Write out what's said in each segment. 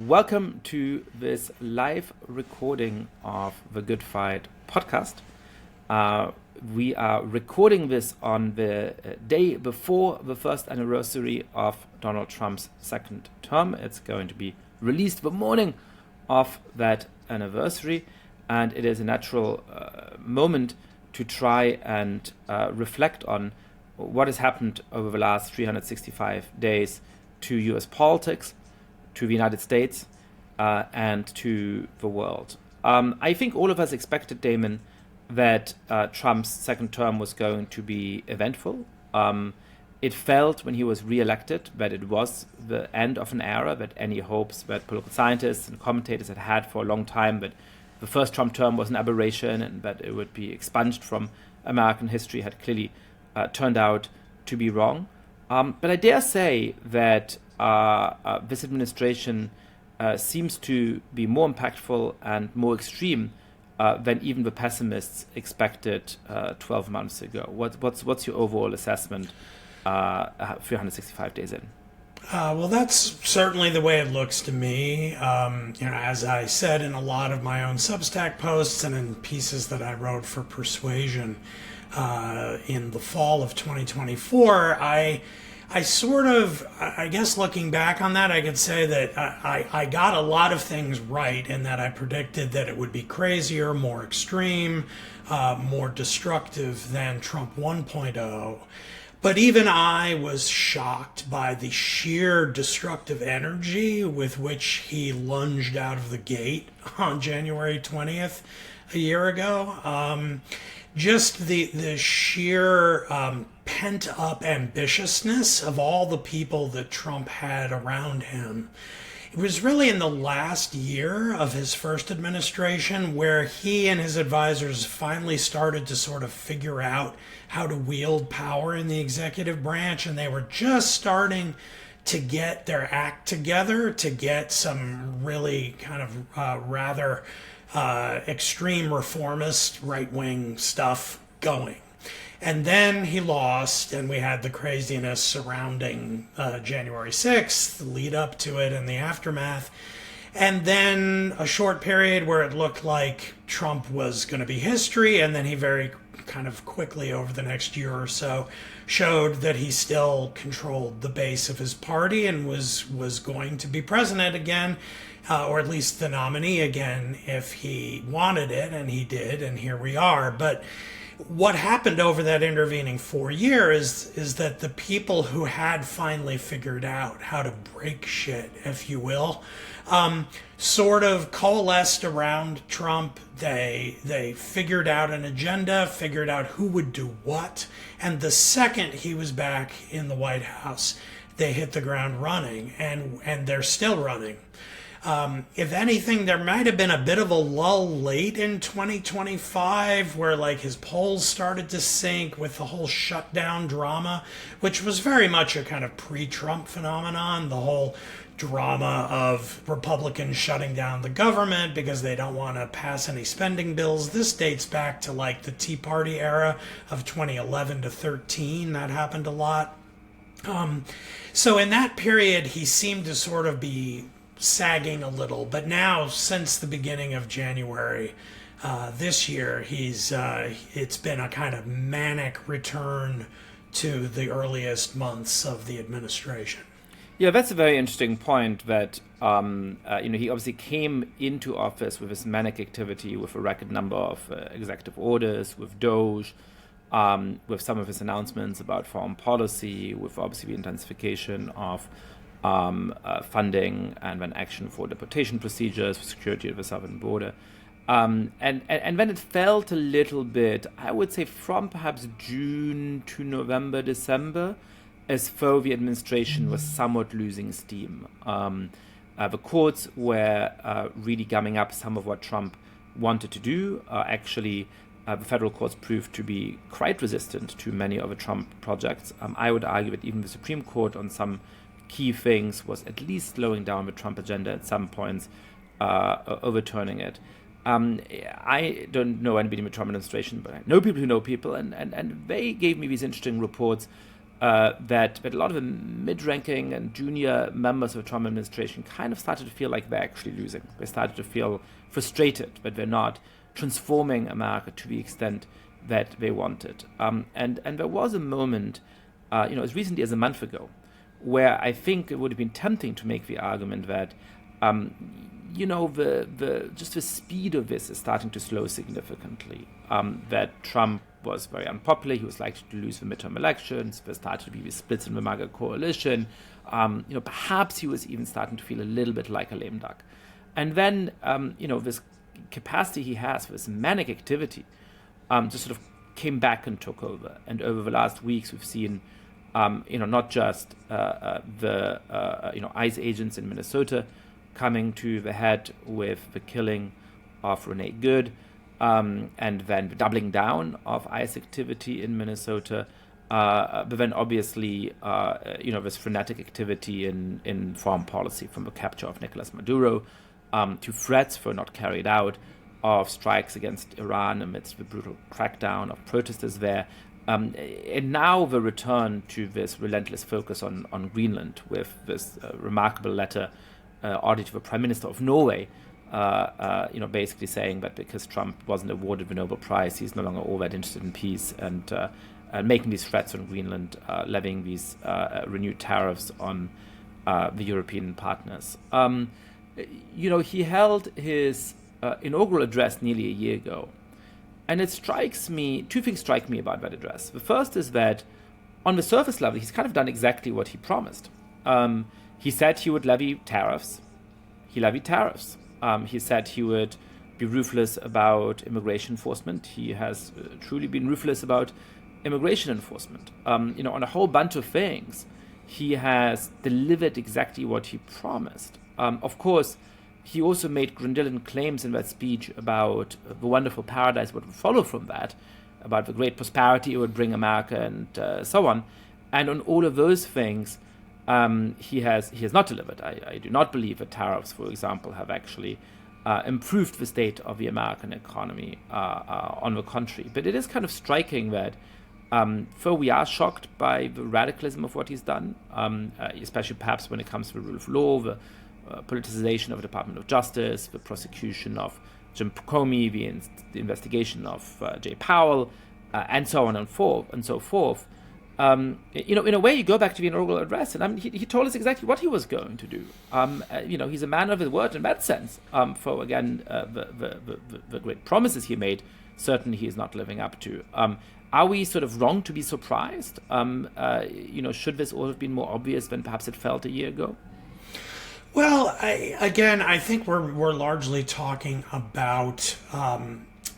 Welcome to this live recording of the Good Fight podcast. We are recording this on the day before the first anniversary of Donald Trump's second term. It's going to be released the morning of that anniversary, and it is a natural moment to try and reflect on what has happened over the last 365 days to US politics, to the United States, and to the world. I think all of us expected, Damon, that Trump's second term was going to be eventful. It felt when he was re-elected that it was the end of an era, that any hopes that political scientists and commentators had for a long time that the first Trump term was an aberration and that it would be expunged from American history had clearly turned out to be wrong. But I dare say that this administration seems to be more impactful and more extreme than even the pessimists expected 12 months ago. What's your overall assessment 365 days in? Well, that's certainly the way it looks to me. As I said in a lot of my own Substack posts and in pieces that I wrote for Persuasion in the fall of 2024, I guess looking back on that, I could say that I got a lot of things right in that I predicted that it would be crazier, more extreme, more destructive than Trump 1.0. But even I was shocked by the sheer destructive energy with which he lunged out of the gate on January 20th a year ago. Just the sheer pent-up ambitiousness of all the people that Trump had around him. It was really in the last year of his first administration where he and his advisors finally started to sort of figure out how to wield power in the executive branch, and they were just starting to get their act together to get some really kind of rather extreme reformist right-wing stuff going. And then he lost, and we had the craziness surrounding January 6th, the lead up to it and the aftermath. And then a short period where it looked like Trump was going to be history, and then he very kind of quickly over the next year or so showed that he still controlled the base of his party and was going to be president again, or at least the nominee again if he wanted it, and he did, and here we are. But what happened over that intervening 4 years is that the people who had finally figured out how to break shit, if you will, sort of coalesced around Trump. They figured out an agenda, figured out who would do what, and the second he was back in the White House, they hit the ground running, and they're still running. If anything, there might have been a bit of a lull late in 2025 where like his polls started to sink with the whole shutdown drama, which was very much a kind of pre-Trump phenomenon, the whole drama of Republicans shutting down the government because they don't want to pass any spending bills. This dates back to like the Tea Party era of 2011 to 13. That happened a lot. So in that period, he seemed to sort of be sagging a little, but now since the beginning of January this year, it's been a kind of manic return to the earliest months of the administration. Yeah, that's a very interesting point that he obviously came into office with this manic activity, with a record number of executive orders, with DOGE, with some of his announcements about foreign policy, with obviously the intensification of funding and then action for deportation procedures, for security of the southern border. And then it felt a little bit, I would say, from perhaps June to November, December, as though the administration was somewhat losing steam. The courts were really gumming up some of what Trump wanted to do. Actually, the federal courts proved to be quite resistant to many of the Trump projects. I would argue that even the Supreme Court on some key things was at least slowing down the Trump agenda at some points, overturning it. I don't know anybody in the Trump administration, but I know people who know people, and they gave me these interesting reports that a lot of the mid-ranking and junior members of the Trump administration kind of started to feel like they're actually losing. They started to feel frustrated that they're not transforming America to the extent that they wanted. And there was a moment, as recently as a month ago, where I think it would have been tempting to make the argument that, just the speed of this is starting to slow significantly. That Trump was very unpopular. He was likely to lose the midterm elections. There started to be these splits in the MAGA coalition. Perhaps he was even starting to feel a little bit like a lame duck. And then, this capacity he has, this manic activity, just sort of came back and took over. And over the last weeks, we've seen, not just the ICE agents in Minnesota coming to the head with the killing of Renee Good, and then the doubling down of ICE activity in Minnesota, but then obviously, this frenetic activity in foreign policy, from the capture of Nicolas Maduro to threats for not carried out of strikes against Iran amidst the brutal crackdown of protesters there. And now the return to this relentless focus on Greenland, with this remarkable letter audit to the Prime Minister of Norway, basically saying that because Trump wasn't awarded the Nobel Prize, he's no longer all that interested in peace, and making these threats on Greenland, levying these renewed tariffs on the European partners. He held his inaugural address nearly a year ago. And it strikes me, two things strike me about that address. The first is that on the surface level, he's kind of done exactly what he promised. He said he would levy tariffs. He levied tariffs. He said he would be ruthless about immigration enforcement. He has truly been ruthless about immigration enforcement. On a whole bunch of things, he has delivered exactly what he promised. Of course, he also made grandiloquent claims in that speech about the wonderful paradise what would follow from that, about the great prosperity it would bring America, and so on. And on all of those things, he has not delivered. I do not believe that tariffs, for example, have actually improved the state of the American economy. On the contrary, but it is kind of striking that though we are shocked by the radicalism of what he's done, especially perhaps when it comes to the rule of law, the politicization of the Department of Justice, the prosecution of Jim Comey, the investigation of Jay Powell, and so on and so forth. In a way, you go back to the inaugural address, and he told us exactly what he was going to do. He's a man of his word in that sense. For again, the great promises he made, certainly he is not living up to. Are we sort of wrong to be surprised? Should this all have been more obvious than perhaps it felt a year ago? Well, I think we're largely talking about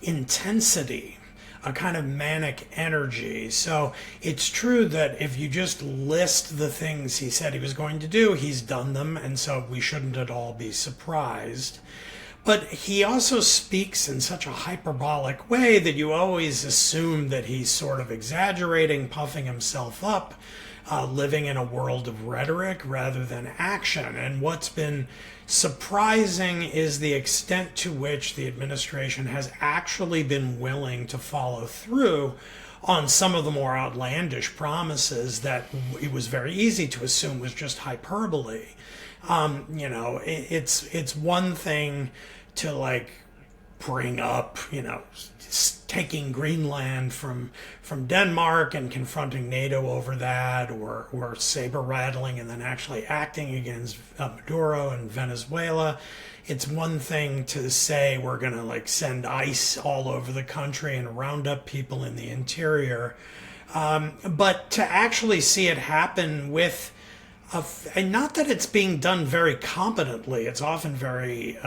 intensity, a kind of manic energy. So it's true that if you just list the things he said he was going to do, he's done them, and so we shouldn't at all be surprised. But he also speaks in such a hyperbolic way that you always assume that he's sort of exaggerating, puffing himself up, living in a world of rhetoric rather than action. And what's been surprising is the extent to which the administration has actually been willing to follow through on some of the more outlandish promises that it was very easy to assume was just hyperbole. It's one thing to bring up, taking Greenland from Denmark and confronting NATO over that, or saber rattling and then actually acting against Maduro and Venezuela. It's one thing to say we're going to send ICE all over the country and round up people in the interior, but to actually see it happen with and not that it's being done very competently. It's often very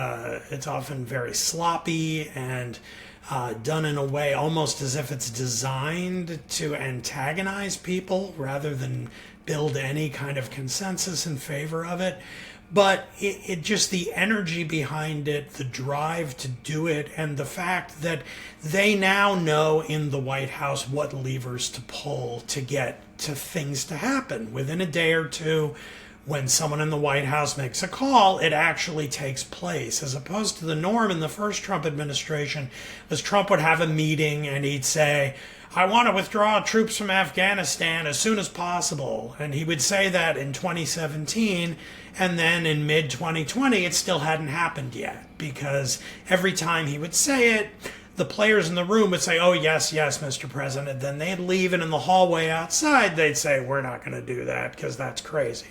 sloppy and done in a way almost as if it's designed to antagonize people rather than build any kind of consensus in favor of it. But it just the energy behind it, the drive to do it, and the fact that they now know in the White House what levers to pull to get to things to happen. Within a day or two, when someone in the White House makes a call, it actually takes place, as opposed to the norm in the first Trump administration was Trump would have a meeting and he'd say, I want to withdraw troops from Afghanistan as soon as possible. And he would say that in 2017, and then in mid-2020, it still hadn't happened yet, because every time he would say it, the players in the room would say, oh, yes, yes, Mr. President. Then they'd leave, and in the hallway outside, they'd say, we're not going to do that because that's crazy.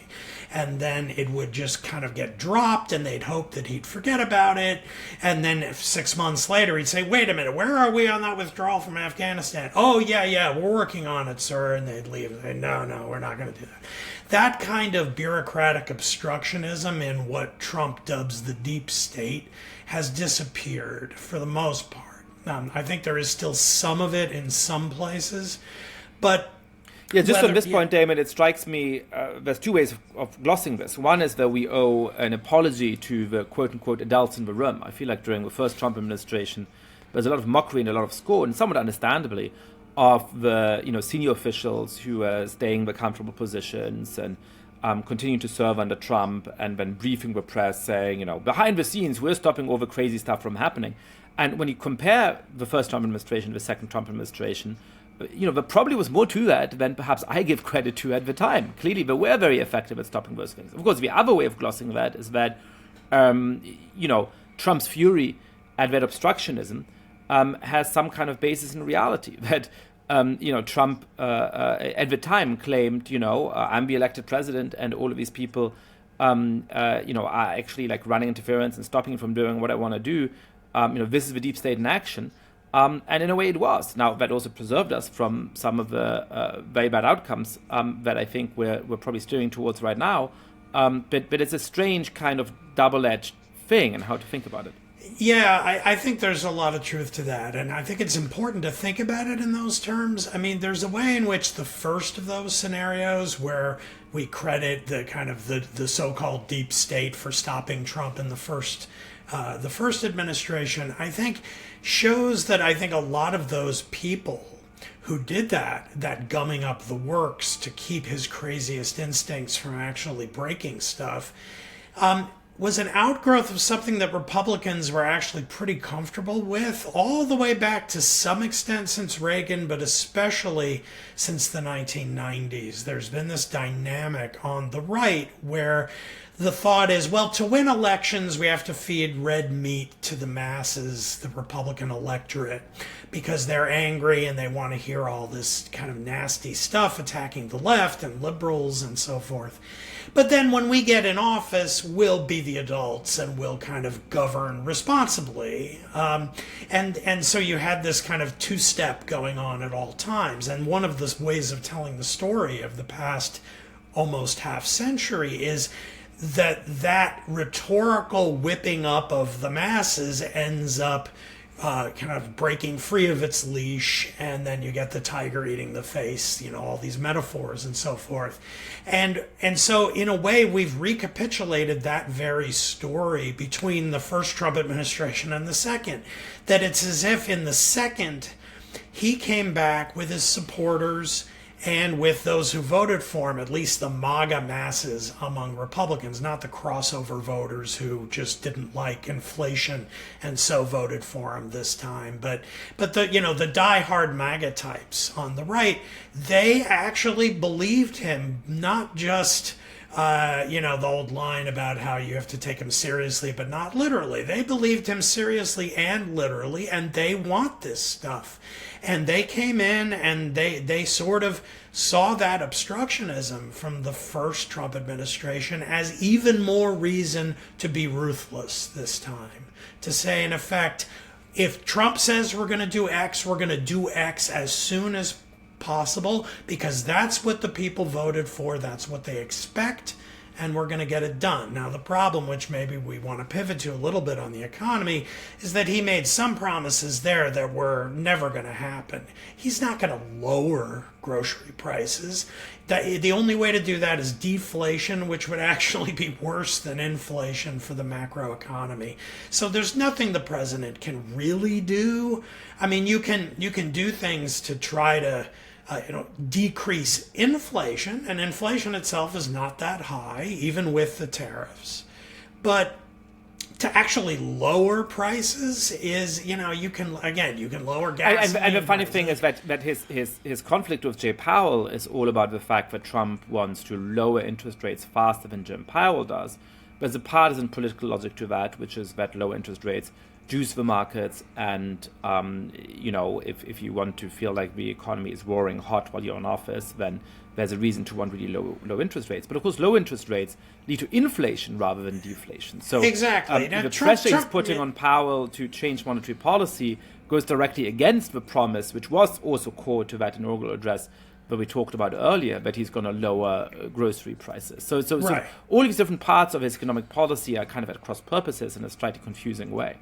And then it would just kind of get dropped, and they'd hope that he'd forget about it. And then 6 months later, he'd say, wait a minute, where are we on that withdrawal from Afghanistan? Oh, yeah, we're working on it, sir. And they'd leave and say, no, we're not going to do that. That kind of bureaucratic obstructionism in what Trump dubs the deep state has disappeared for the most part. I think there is still some of it in some places, but yeah, just on this point, Damon, it strikes me there's two ways of glossing this. One is that we owe an apology to the quote-unquote adults in the room. I feel like during the first Trump administration, there's a lot of mockery and a lot of scorn, somewhat understandably, of the senior officials who are staying in the comfortable positions and continuing to serve under Trump, and then briefing the press saying, behind the scenes, we're stopping all the crazy stuff from happening. And when you compare the first Trump administration to the second Trump administration, there probably was more to that than perhaps I give credit to at the time. Clearly, they were very effective at stopping those things. Of course, the other way of glossing that is that, Trump's fury at that obstructionism has some kind of basis in reality. That, Trump at the time claimed, I'm the elected president, and all of these people, are actually like running interference and stopping me from doing what I want to do. This is the deep state in action. And in a way it was. Now, that also preserved us from some of the very bad outcomes that I think we're probably steering towards right now. But it's a strange kind of double-edged thing, and how to think about it. Yeah, I think there's a lot of truth to that. And I think it's important to think about it in those terms. I mean, there's a way in which the first of those scenarios, where we credit the kind of the so-called deep state for stopping Trump in the first administration, I think shows that I think a lot of those people who did that gumming up the works to keep his craziest instincts from actually breaking stuff, was an outgrowth of something that Republicans were actually pretty comfortable with all the way back to some extent since Reagan, but especially since the 1990s. There's been this dynamic on the right where the thought is, well, to win elections, we have to feed red meat to the masses, the Republican electorate, because they're angry and they want to hear all this kind of nasty stuff attacking the left and liberals and so forth. But then when we get in office, we'll be the adults and we'll kind of govern responsibly. And so you had this kind of two-step going on at all times. And one of the ways of telling the story of the past almost half century is that rhetorical whipping up of the masses ends up kind of breaking free of its leash, and then you get the tiger eating the face, all these metaphors and so forth. And so in a way, we've recapitulated that very story between the first Trump administration and the second, that it's as if in the second, he came back with his supporters and with those who voted for him, at least the MAGA masses among Republicans, not the crossover voters who just didn't like inflation and so voted for him this time. But the the diehard MAGA types on the right, they actually believed him, not just the old line about how you have to take him seriously but not literally. They believed him seriously and literally, and they want this stuff. And they came in and they sort of saw that obstructionism from the first Trump administration as even more reason to be ruthless this time. To say, in effect, if Trump says we're going to do X, we're going to do X as soon as possible, because that's what the people voted for, that's what they expect, and we're going to get it done. Now, the problem, which maybe we want to pivot to a little bit on the economy, is that he made some promises there that were never going to happen. He's not going to lower grocery prices. The only way to do that is deflation, which would actually be worse than inflation for the macroeconomy. So there's nothing the president can really do. I mean, you can do things to try to decrease inflation, and inflation itself is not that high, even with the tariffs. But to actually lower prices is, you can lower gas. And the funny thing is that his conflict with Jay Powell is all about the fact that Trump wants to lower interest rates faster than Jim Powell does. There's a partisan political logic to that, which is that low interest rates juice the markets, and if you want to feel like the economy is roaring hot while you're in office, then there's a reason to want really low interest rates. But of course, low interest rates lead to inflation rather than deflation. So exactly, the pressure he's putting on Powell to change monetary policy goes directly against the promise, which was also core to that inaugural address that we talked about earlier, that he's going to lower grocery prices. So all these different parts of his economic policy are kind of at cross purposes in a slightly confusing way.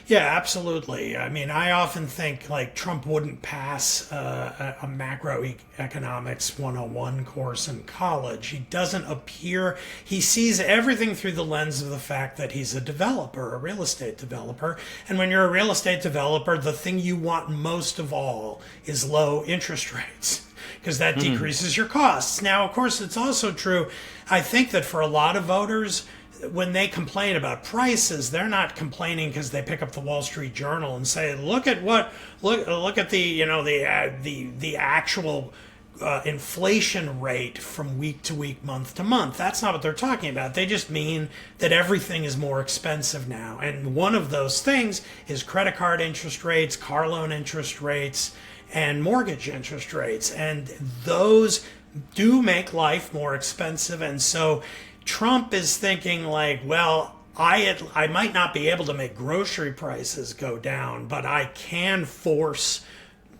Yeah, absolutely. I mean, I often think like Trump wouldn't pass a macroeconomics 101 course in college. He doesn't appear, he sees everything through the lens of the fact that he's a developer, a real estate developer. And when you're a real estate developer, the thing you want most of all is low interest rates, because that decreases your costs. Now, of course, it's also true, I think, that for a lot of voters, when they complain about prices, they're not complaining because they pick up the Wall Street Journal and say, look at the actual inflation rate from week to week, month to month. That's not what they're talking about. They just mean that everything is more expensive now. And one of those things is credit card interest rates, car loan interest rates, and mortgage interest rates. And those do make life more expensive. And so Trump is thinking like, well, I might not be able to make grocery prices go down, but I can force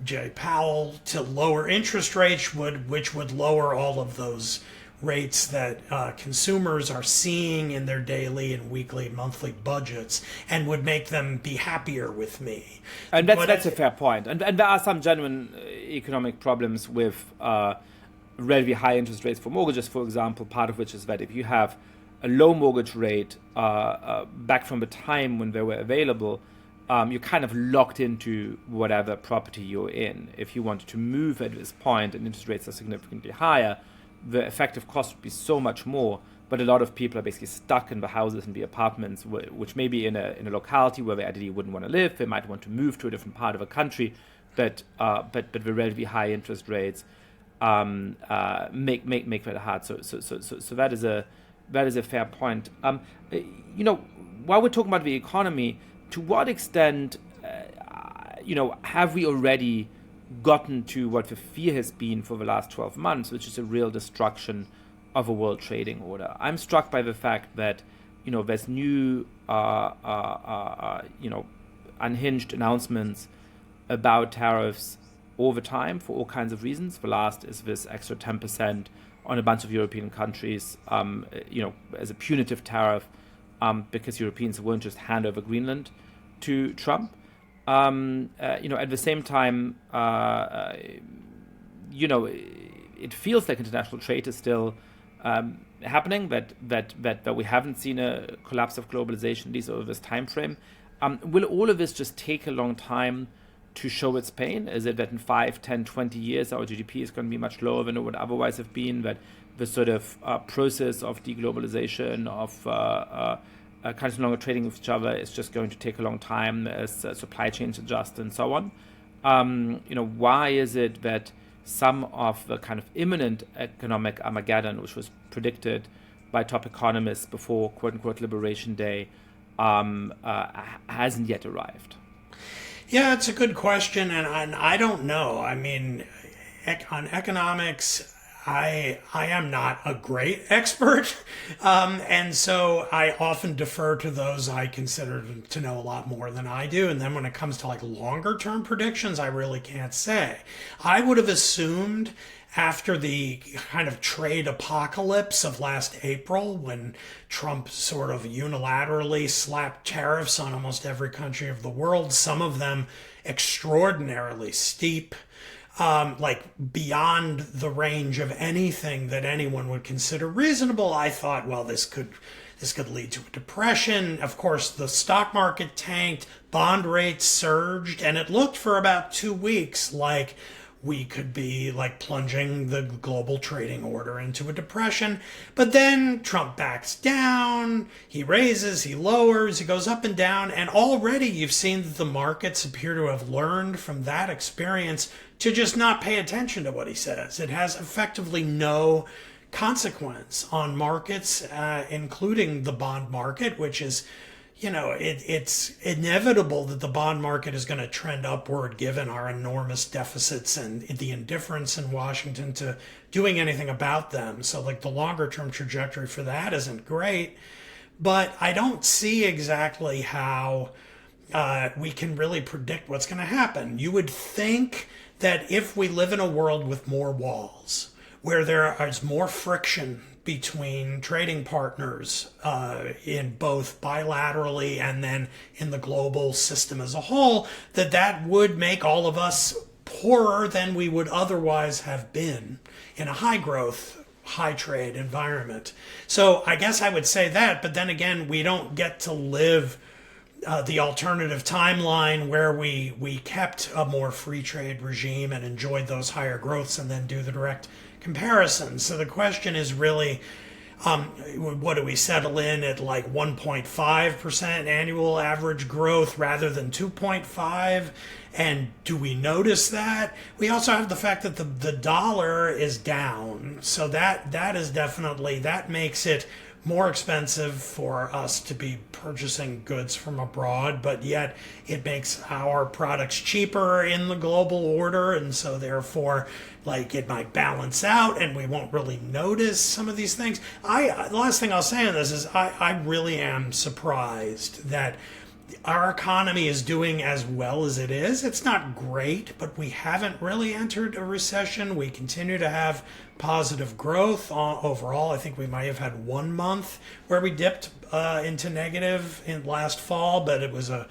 Jay Powell to lower interest rates, which would lower all of those rates that consumers are seeing in their daily and weekly, monthly budgets, and would make them be happier with me. And that's a fair point. And there are some genuine economic problems with relatively high interest rates for mortgages, for example, part of which is that if you have a low mortgage rate back from the time when they were available, you're kind of locked into whatever property you're in. If you wanted to move at this point and interest rates are significantly higher, the effective cost would be so much more. But a lot of people are basically stuck in the houses and the apartments, which may be in a locality where they ideally wouldn't want to live. They might want to move to a different part of a country, but the relatively high interest rates make that hard. So that is a fair point. While we're talking about the economy, to what extent, have we already gotten to what the fear has been for the last 12 months, which is a real destruction of a world trading order? I'm struck by the fact that, there's new, unhinged announcements about tariffs all the time for all kinds of reasons. The last is this extra 10% on a bunch of European countries, as a punitive tariff, because Europeans won't just hand over Greenland to Trump. At the same time, it feels like international trade is still happening, that we haven't seen a collapse of globalization, at least over this time frame. Will all of this just take a long time to show its pain? Is it that in 5, 10, 20 years our GDP is going to be much lower than it would otherwise have been, that the sort of process of deglobalization, of countries no longer trading with each other is just going to take a long time as supply chains adjust and so on? Why is it that some of the kind of imminent economic Armageddon, which was predicted by top economists before quote-unquote Liberation Day, hasn't yet arrived? Yeah, it's a good question, and I don't know. I mean, on economics, I am not a great expert, and so I often defer to those I consider to know a lot more than I do. And then when it comes to like longer term predictions, I really can't say. I would have assumed after the kind of trade apocalypse of last April, when Trump sort of unilaterally slapped tariffs on almost every country of the world, some of them extraordinarily steep, like beyond the range of anything that anyone would consider reasonable, I thought, well, this could lead to a depression. Of course, the stock market tanked, bond rates surged, and it looked for about 2 weeks like we could be like plunging the global trading order into a depression. But then Trump backs down, he raises, he lowers, he goes up and down, and already you've seen that the markets appear to have learned from that experience to just not pay attention to what he says. It has effectively no consequence on markets, including the bond market, which is, it's inevitable that the bond market is going to trend upward given our enormous deficits and the indifference in Washington to doing anything about them. So, like, the longer term trajectory for that isn't great. But I don't see exactly how we can really predict what's going to happen. You would think that if we live in a world with more walls, where there is more friction between trading partners in both bilaterally and then in the global system as a whole, that would make all of us poorer than we would otherwise have been in a high growth, high trade environment. So I guess I would say that, but then again, we don't get to live the alternative timeline where we kept a more free trade regime and enjoyed those higher growths and then do the direct comparison. So the question is really, what do we settle in at, like 1.5% annual average growth rather than 2.5? And do we notice that? We also have the fact that the dollar is down. So that is definitely, that makes it more expensive for us to be purchasing goods from abroad, but yet it makes our products cheaper in the global order, and so therefore, like, it might balance out and we won't really notice some of these things. The last thing I'll say on this is I really am surprised that our economy is doing as well as it is. It's not great, but we haven't really entered a recession. We continue to have positive growth overall. I think we might have had 1 month where we dipped into negative in last fall, but it was a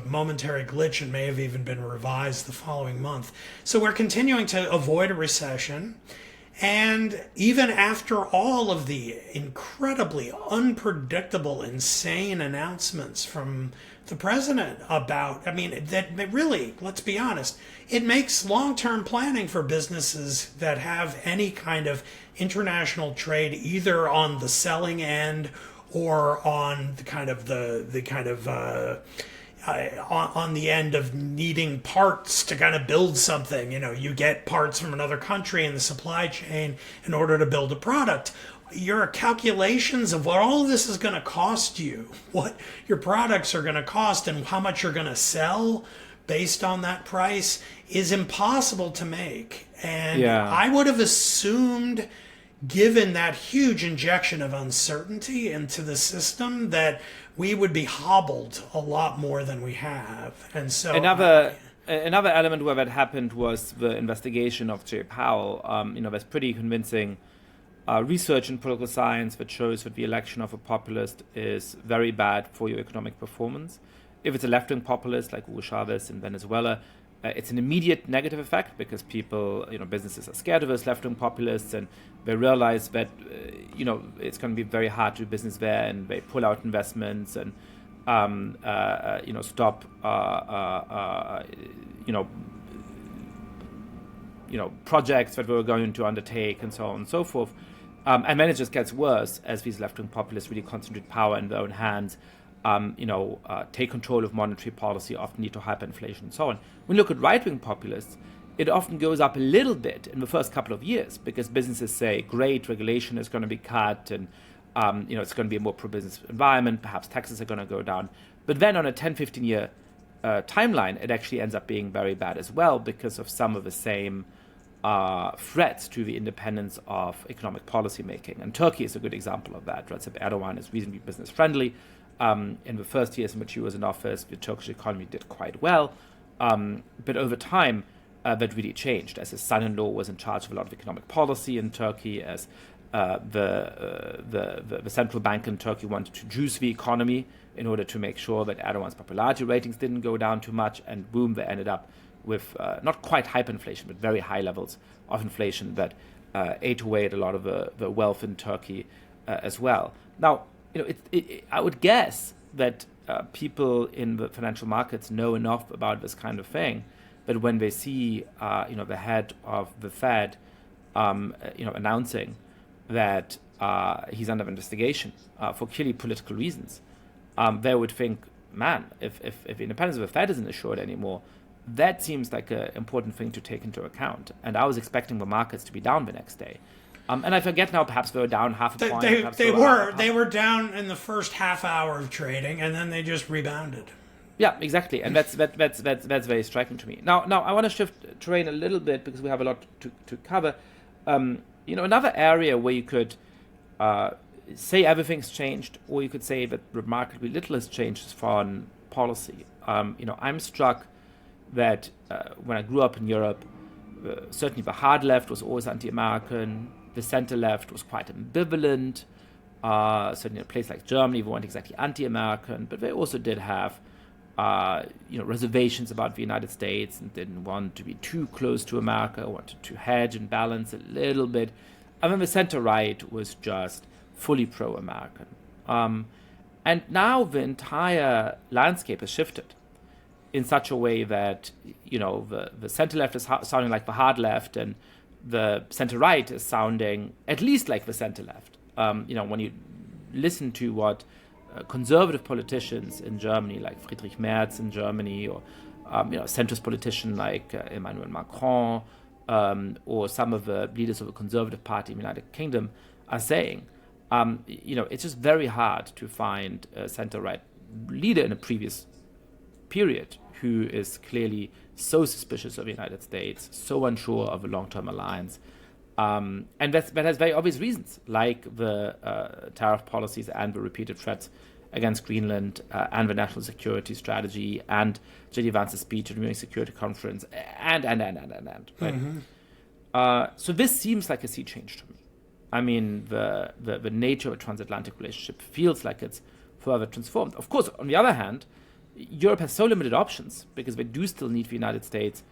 momentary glitch and may have even been revised the following month. So we're continuing to avoid a recession. And even after all of the incredibly unpredictable, insane announcements from the president about, that really, let's be honest, it makes long-term planning for businesses that have any kind of international trade, either on the selling end or on on the end of needing parts to kind of build something. You get parts from another country in the supply chain in order to build a product. Your calculations of what all of this is going to cost you, what your products are going to cost, and how much you're going to sell based on that price is impossible to make. And I would have assumed, given that huge injection of uncertainty into the system, that we would be hobbled a lot more than we have. And so another element where that happened was the investigation of Jay Powell. There's pretty convincing research in political science that shows that the election of a populist is very bad for your economic performance. If it's a left-wing populist like Hugo Chavez in Venezuela, it's an immediate negative effect because people, businesses are scared of those left-wing populists, and they realize that, it's going to be very hard to do business there, and they pull out investments and, stop, projects that they were going to undertake, and so on and so forth. And then it just gets worse as these left-wing populists really concentrate power in their own hands. Take control of monetary policy, often lead to hyperinflation and so on. When you look at right-wing populists, it often goes up a little bit in the first couple of years because businesses say, great, regulation is going to be cut and it's going to be a more pro-business environment, perhaps taxes are going to go down. But then on a 10, 15-year timeline, it actually ends up being very bad as well because of some of the same threats to the independence of economic policy making. And Turkey is a good example of that. Recep Erdogan is reasonably business-friendly. In the first years in which he was in office, the Turkish economy did quite well. But over time, that really changed as his son-in-law was in charge of a lot of economic policy in Turkey, as the central bank in Turkey wanted to juice the economy in order to make sure that Erdogan's popularity ratings didn't go down too much. And boom, they ended up with not quite hyperinflation, but very high levels of inflation that ate away at a lot of the wealth in Turkey as well. Now, I would guess that people in the financial markets know enough about this kind of thing But when they see, the head of the Fed, announcing that he's under investigation for clearly political reasons, they would think, man, if the independence of the Fed isn't assured anymore, that seems like an important thing to take into account. And I was expecting the markets to be down the next day. And I forget now, perhaps they were down half a point. They were down in the first half hour of trading, and then they just rebounded. Yeah, exactly, and that's very striking to me. Now I want to shift terrain a little bit because we have a lot to cover. Another area where you could say everything's changed, or you could say that remarkably little has changed is foreign policy. I'm struck that when I grew up in Europe, certainly the hard left was always anti-American. The center left was quite ambivalent. Certainly in a place like Germany, they weren't exactly anti-American, but they also did have reservations about the United States and didn't want to be too close to America, wanted to hedge and balance a little bit. And then the center-right was just fully pro-American. And now the entire landscape has shifted in such a way that, the center-left is sounding like the hard left, and the center-right is sounding at least like the center-left. When you listen to what conservative politicians in Germany, like Friedrich Merz in Germany, or centrist politician like Emmanuel Macron, or some of the leaders of the Conservative Party in the United Kingdom are saying, it's just very hard to find a center-right leader in a previous period who is clearly so suspicious of the United States, so unsure of a long-term alliance. And that has very obvious reasons, like the tariff policies and the repeated threats against Greenland, and the national security strategy, and J.D. Vance's speech at the Munich Security Conference, and. Right? Mm-hmm. So this seems like a sea change to me. I mean, the nature of a transatlantic relationship feels like it's further transformed. Of course, on the other hand, Europe has so limited options because they do still need the United States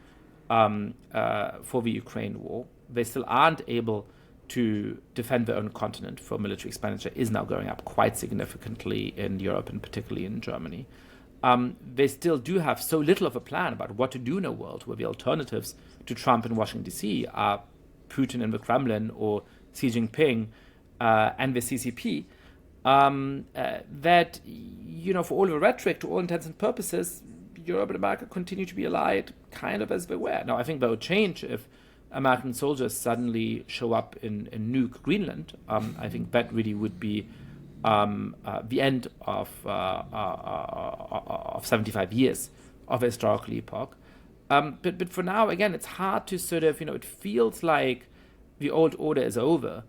for the Ukraine war. They still aren't able to defend their own continent, for military expenditure is now going up quite significantly in Europe and particularly in Germany. They still do have so little of a plan about what to do in a world where the alternatives to Trump in Washington, D.C. are Putin in the Kremlin or Xi Jinping and the CCP, that, for all the rhetoric, to all intents and purposes, Europe and America continue to be allied kind of as they were. Now, I think that would change if American soldiers suddenly show up in nuke Greenland. I think that really would be the end of 75 years of a historical epoch. But for now, again, it's hard to sort of, it feels like the old order is over.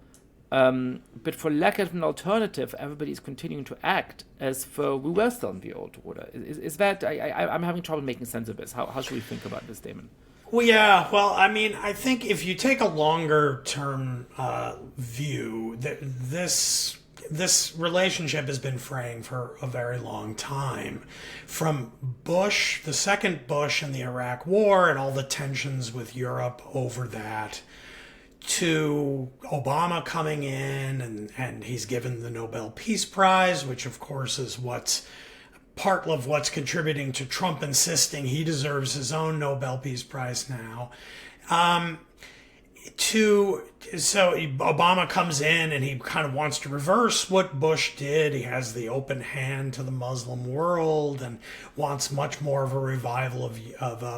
But for lack of an alternative, everybody's continuing to act as though we were still in the old order. Is that, I'm having trouble making sense of this. How should we think about this, Damon? Well, yeah. Well, I mean, I think if you take a longer term view, this relationship has been fraying for a very long time. From Bush, the second Bush and the Iraq War and all the tensions with Europe over that, to Obama coming in and he's given the Nobel Peace Prize, which of course is part of what's contributing to Trump insisting he deserves his own Nobel Peace Prize now. So Obama comes in and he kind of wants to reverse what Bush did. He has the open hand to the Muslim world and wants much more of a revival of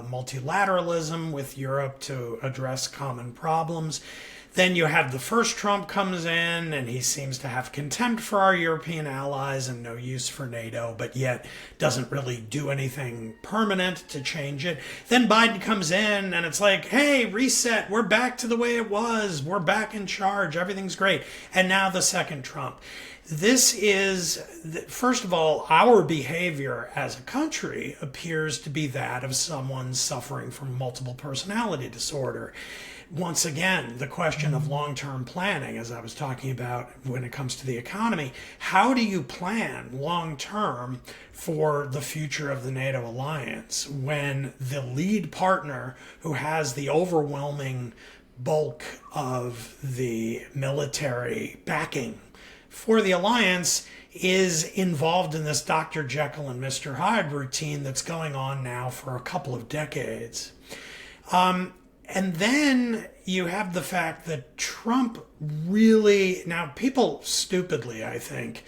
multilateralism with Europe to address common problems. Then you have the first Trump comes in and he seems to have contempt for our European allies and no use for NATO, but yet doesn't really do anything permanent to change it. Then Biden comes in and it's like, hey, reset. We're back to the way it was. We're back in charge. Everything's great. And now the second Trump. This is, first of all, our behavior as a country appears to be that of someone suffering from multiple personality disorder. Once again, the question of long-term planning, as I was talking about when it comes to the economy, how do you plan long-term for the future of the NATO alliance when the lead partner who has the overwhelming bulk of the military backing for the alliance is involved in this Dr. Jekyll and Mr. Hyde routine that's going on now for a couple of decades. And then you have the fact that Trump really, now people stupidly, I think,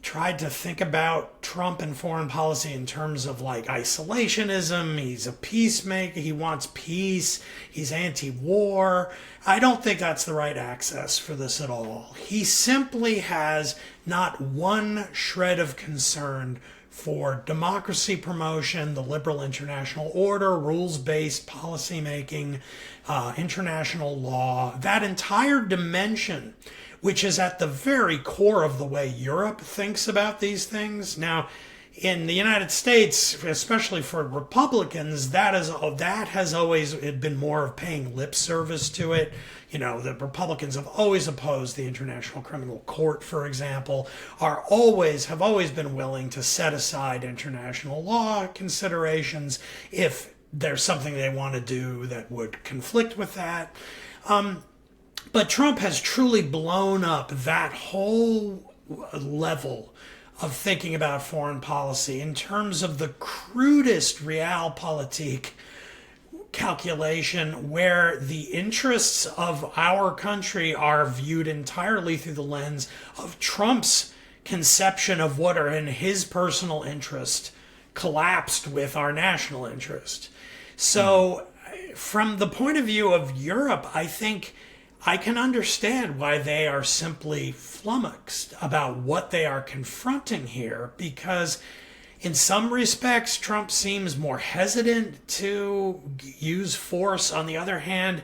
tried to think about Trump and foreign policy in terms of like isolationism. He's a peacemaker. He wants peace. He's anti-war. I don't think that's the right access for this at all. He simply has not one shred of concern for democracy promotion, the liberal international order, rules-based policymaking, international law, that entire dimension, which is at the very core of the way Europe thinks about these things. Now, in the United States, especially for Republicans, that has always been more of paying lip service to it. You know, the Republicans have always opposed the International Criminal Court, for example, have always been willing to set aside international law considerations if there's something they want to do that would conflict with that. But Trump has truly blown up that whole level of thinking about foreign policy in terms of the crudest realpolitik calculation, where the interests of our country are viewed entirely through the lens of Trump's conception of what are in his personal interest collapsed with our national interest. So from the point of view of Europe, I think I can understand why they are simply flummoxed about what they are confronting here, because in some respects, Trump seems more hesitant to use force. On the other hand,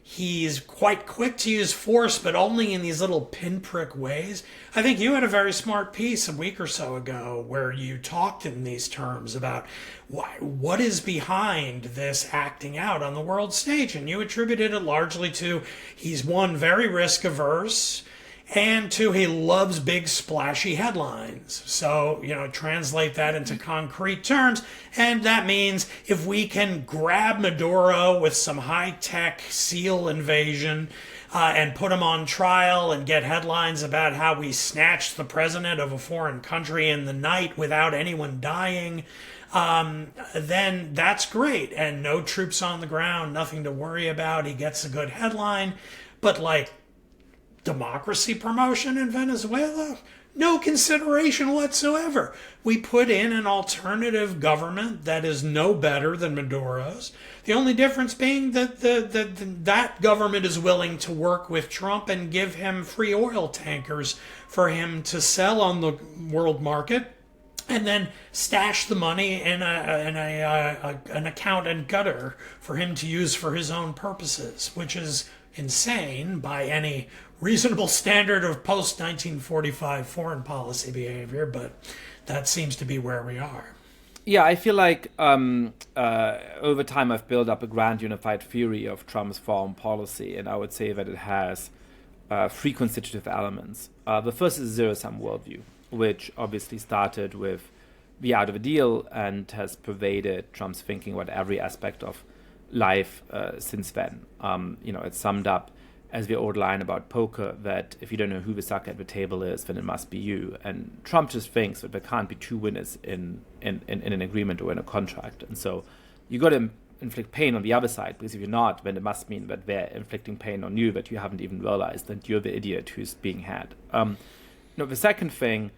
he's quite quick to use force, but only in these little pinprick ways. I think you had a very smart piece a week or so ago where you talked in these terms about what is behind this acting out on the world stage. And you attributed it largely to he's, one, very risk averse, and two, he loves big splashy headlines. So, translate that into concrete terms. And that means if we can grab Maduro with some high-tech SEAL invasion and put him on trial and get headlines about how we snatched the president of a foreign country in the night without anyone dying, then that's great. And no troops on the ground, nothing to worry about. He gets a good headline. But democracy promotion in Venezuela? No consideration whatsoever. We put in an alternative government that is no better than Maduro's. The only difference being that that government is willing to work with Trump and give him free oil tankers for him to sell on the world market, and then stash the money in an account in Qatar for him to use for his own purposes, which is insane by any reasonable standard of post-1945 foreign policy behavior, but that seems to be where we are. Yeah, I feel like over time I've built up a grand unified theory of Trump's foreign policy, and I would say that it has three constitutive elements. The first is a zero-sum worldview, which obviously started with the out of a deal and has pervaded Trump's thinking about every aspect of life since then. It's summed up as the old line about poker that if you don't know who the sucker at the table is, then it must be you. And Trump just thinks that there can't be two winners in an agreement or in a contract. And so you got to inflict pain on the other side, because if you're not, then it must mean that they're inflicting pain on you that you haven't even realized, and you're the idiot who's being had. The second thing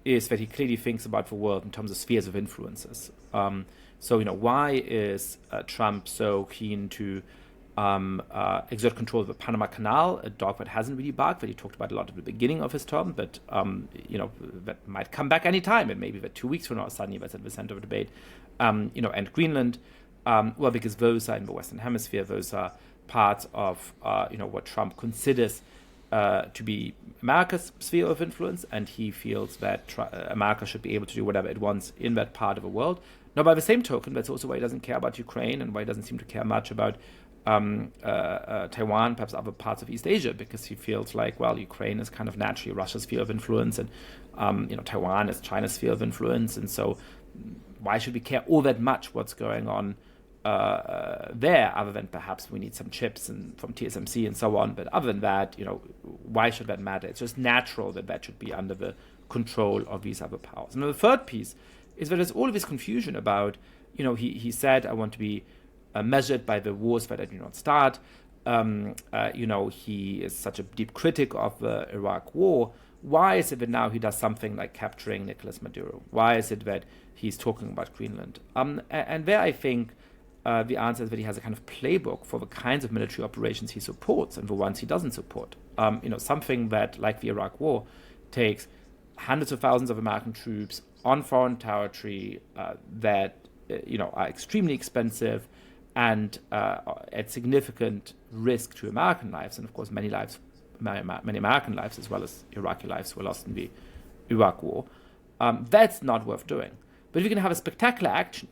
is that he clearly thinks about the world in terms of spheres of influences. Why is Trump so keen to exert control of the Panama Canal, a dog that hasn't really barked, that he talked about a lot at the beginning of his term, but that might come back any time, and maybe that 2 weeks from now suddenly that's at the center of the debate. And Greenland, because those are in the Western Hemisphere, those are parts of what Trump considers to be America's sphere of influence, and he feels that America should be able to do whatever it wants in that part of the world. Now, by the same token, that's also why he doesn't care about Ukraine, and why he doesn't seem to care much about Taiwan, perhaps other parts of East Asia, because he feels like, Ukraine is kind of naturally Russia's sphere of influence, and Taiwan is China's sphere of influence, and so why should we care all that much what's going on there, other than perhaps we need some chips and from TSMC and so on. But other than that, why should that matter? It's just natural that should be under the control of these other powers. And the third piece is that there's all of this confusion about, he said, I want to be measured by the wars that I do not start. He is such a deep critic of the Iraq war. Why is it that now he does something like capturing Nicolas Maduro? Why is it that he's talking about Greenland? And there I think the answer is that he has a kind of playbook for the kinds of military operations he supports and the ones he doesn't support. Something that, like the Iraq war, takes hundreds of thousands of American troops on foreign territory that are extremely expensive and at significant risk to American lives, and of course many American lives as well as Iraqi lives were lost in the Iraq war. That's not worth doing. But if you can have a spectacular action,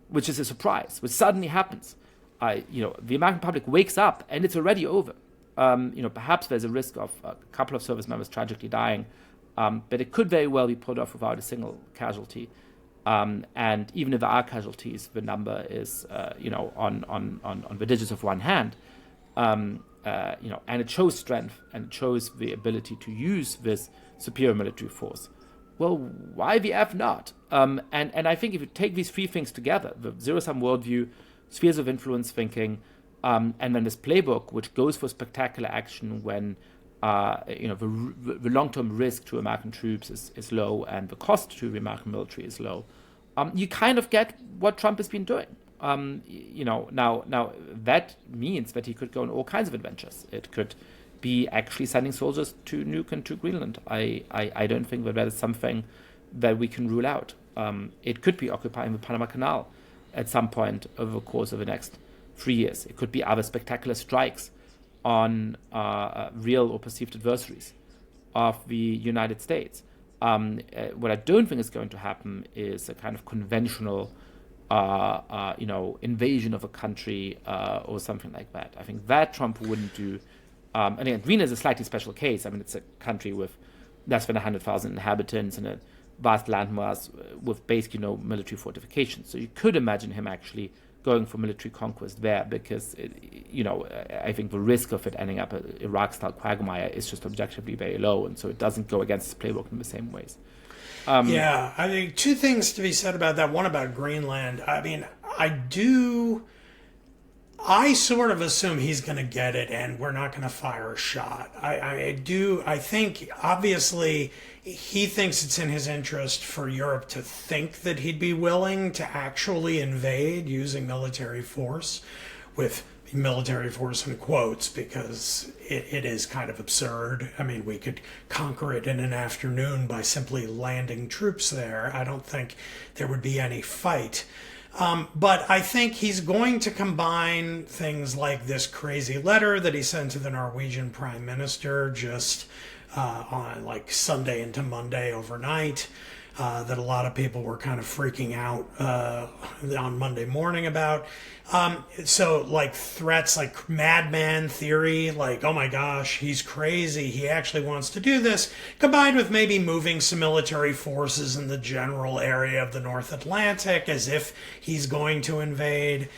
which is a surprise, which suddenly happens, the American public wakes up and it's already over. Perhaps there's a risk of a couple of service members tragically dying, but it could very well be pulled off without a single casualty. And even if there are casualties, the number is, on the digits of one hand. And it shows strength and it shows the ability to use this superior military force. Well, why the F not? And I think if you take these three things together, the zero-sum worldview, spheres of influence thinking, and then this playbook, which goes for spectacular action when the long-term risk to American troops is low and the cost to the American military is low, you kind of get what Trump has been doing. Now that means that he could go on all kinds of adventures. It could be actually sending soldiers to nuke and to Greenland. I don't think that is something that we can rule out. It could be occupying the Panama Canal at some point over the course of the next 3 years. It could be other spectacular strikes on real or perceived adversaries of the United States. What I don't think is going to happen is a kind of conventional invasion of a country or something like that. I think that Trump wouldn't do. And again, Greenland is a slightly special case. I mean, it's a country with less than 100,000 inhabitants and a vast landmass with basically no military fortifications. So you could imagine him actually going for military conquest there because, I think the risk of it ending up an Iraq-style quagmire is just objectively very low. And so it doesn't go against his playbook in the same ways. I think two things to be said about that. One about Greenland. I mean, I sort of assume he's going to get it and we're not going to fire a shot. I think, obviously, he thinks it's in his interest for Europe to think that he'd be willing to actually invade using military force, with military force in quotes, because it is kind of absurd. I mean, we could conquer it in an afternoon by simply landing troops there. I don't think there would be any fight. But I think he's going to combine things like this crazy letter that he sent to the Norwegian Prime Minister just on like Sunday into Monday overnight, that a lot of people were kind of freaking out on Monday morning about. So like threats like madman theory, like, oh my gosh, he's crazy, he actually wants to do this, combined with maybe moving some military forces in the general area of the North Atlantic as if he's going to invade,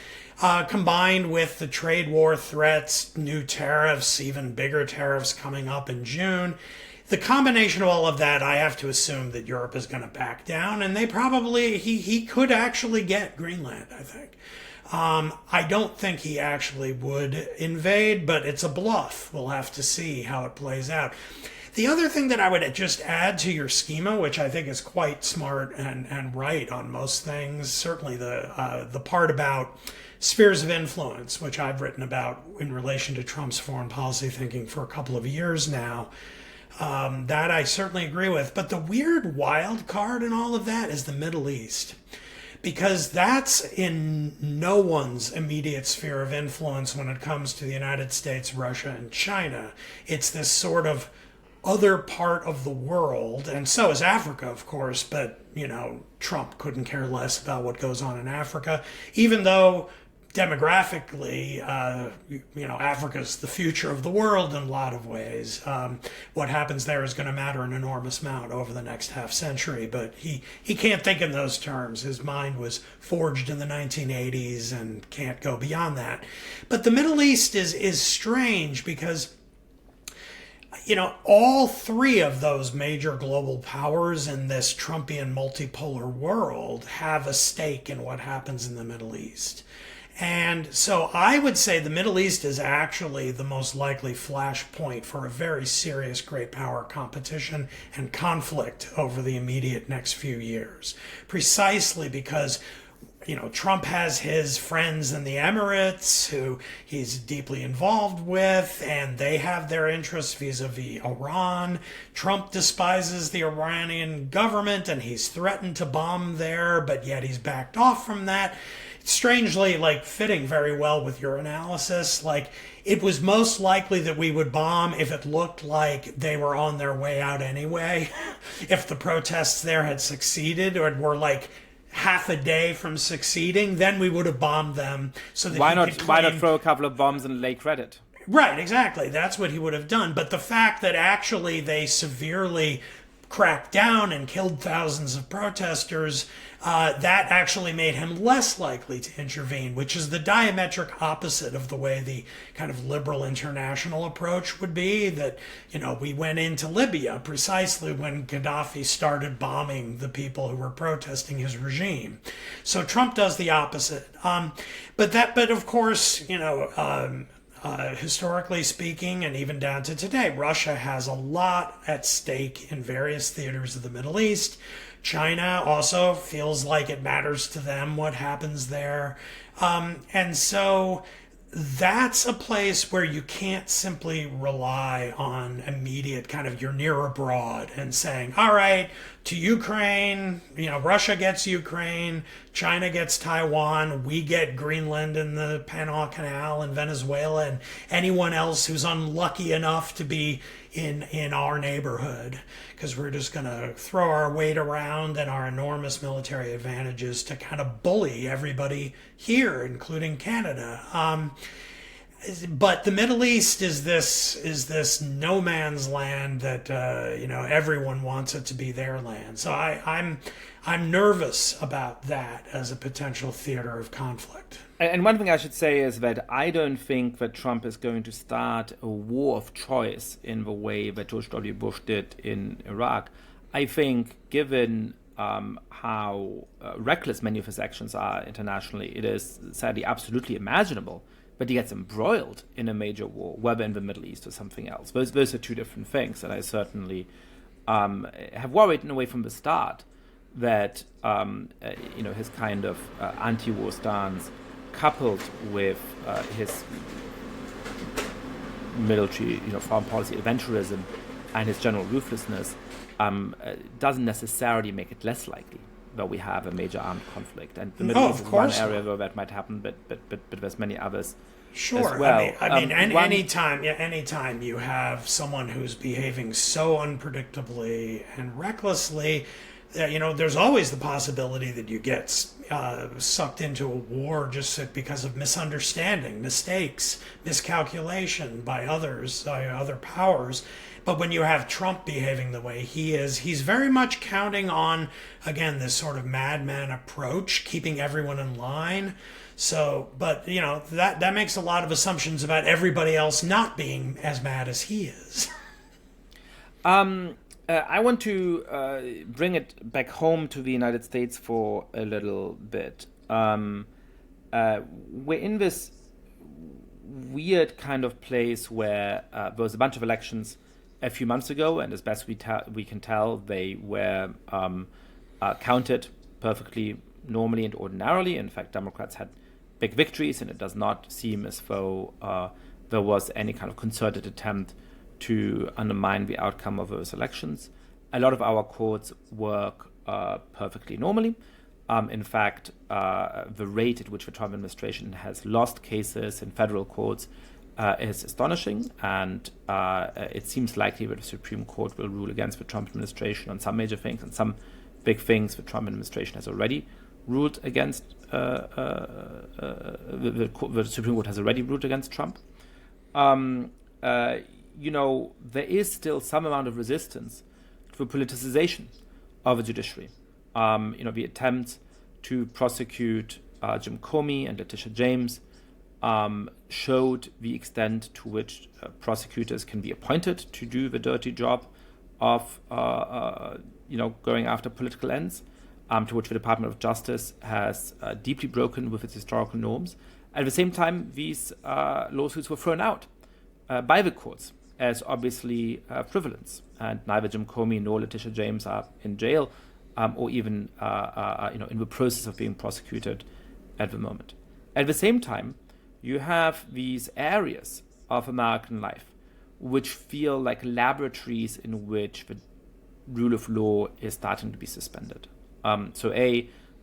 combined with the trade war threats, new tariffs, even bigger tariffs coming up in June. The combination of all of that, I have to assume that Europe is going to back down, and he could actually get Greenland, I think. I don't think he actually would invade, but it's a bluff. We'll have to see how it plays out. The other thing that I would just add to your schema, which I think is quite smart and right on most things, certainly the part about spheres of influence, which I've written about in relation to Trump's foreign policy thinking for a couple of years now, that I certainly agree with. But the weird wild card in all of that is the Middle East, because that's in no one's immediate sphere of influence when it comes to the United States, Russia, and China. It's this sort of other part of the world, and so is Africa, of course, but, Trump couldn't care less about what goes on in Africa, even though demographically, Africa's the future of the world in a lot of ways. What happens there is going to matter an enormous amount over the next half century, but he can't think in those terms. His mind was forged in the 1980s and can't go beyond that. But the Middle East is strange because all three of those major global powers in this Trumpian multipolar world have a stake in what happens in the Middle East. And so I would say the Middle East is actually the most likely flashpoint for a very serious great power competition and conflict over the immediate next few years. Precisely because Trump has his friends in the Emirates who he's deeply involved with, and they have their interests vis-a-vis Iran. Trump despises the Iranian government, and he's threatened to bomb there, but yet he's backed off from that. It's strangely, fitting very well with your analysis. It was most likely that we would bomb if it looked like they were on their way out anyway. If the protests there had succeeded or were half a day from succeeding, then we would have bombed them. So that why not throw a couple of bombs and lay credit? Right, exactly. That's what he would have done. But the fact that actually they severely cracked down and killed thousands of protesters, that actually made him less likely to intervene, which is the diametric opposite of the way the kind of liberal international approach would be. That, we went into Libya precisely when Gaddafi started bombing the people who were protesting his regime. So Trump does the opposite. But of course, historically speaking, and even down to today, Russia has a lot at stake in various theaters of the Middle East. China also feels like it matters to them what happens there. And so that's a place where you can't simply rely on immediate kind of you're near abroad and saying, all right, to Ukraine, Russia gets Ukraine, China gets Taiwan, we get Greenland and the Panama Canal and Venezuela and anyone else who's unlucky enough to be in our neighborhood, because we're just going to throw our weight around and our enormous military advantages to kind of bully everybody here, including Canada. But the Middle East is this no man's land that everyone wants it to be their land. So I'm nervous about that as a potential theater of conflict. And one thing I should say is that I don't think that Trump is going to start a war of choice in the way that George W. Bush did in Iraq. I think, given how reckless many of his actions are internationally, it is sadly absolutely imaginable that he gets embroiled in a major war, whether in the Middle East or something else. Those are two different things, and I certainly have worried in a way from the start that his kind of anti-war stance, coupled with his military, foreign policy adventurism and his general ruthlessness, doesn't necessarily make it less likely that we have a major armed conflict. And the Middle East is one area where that might happen, but there's many others. Sure. As well. Anytime you have someone who's behaving so unpredictably and recklessly, there's always the possibility that you get sucked into a war just because of misunderstanding, mistakes, miscalculation by others, by other powers. But when you have Trump behaving the way he is, he's very much counting on, again, this sort of madman approach, keeping everyone in line. So, but, that makes a lot of assumptions about everybody else not being as mad as he is. I want to bring it back home to the United States for a little bit. We're in this weird kind of place where there was a bunch of elections a few months ago, and as best we can tell, they were counted perfectly normally and ordinarily. In fact, Democrats had big victories, and it does not seem as though there was any kind of concerted attempt to undermine the outcome of those elections. A lot of our courts work perfectly normally. In fact, the rate at which the Trump administration has lost cases in federal courts is astonishing, and it seems likely that the Supreme Court will rule against the Trump administration on some major things, and some big things the Trump administration has already ruled against the Supreme Court has already ruled against Trump. There is still some amount of resistance to politicization of the judiciary. The attempt to prosecute Jim Comey and Letitia James showed the extent to which prosecutors can be appointed to do the dirty job of going after political ends, to which the Department of Justice has deeply broken with its historical norms. At the same time, these lawsuits were thrown out by the courts as obviously frivolous, and neither Jim Comey nor Letitia James are in jail or even in the process of being prosecuted at the moment. At the same time, you have these areas of American life which feel like laboratories in which the rule of law is starting to be suspended.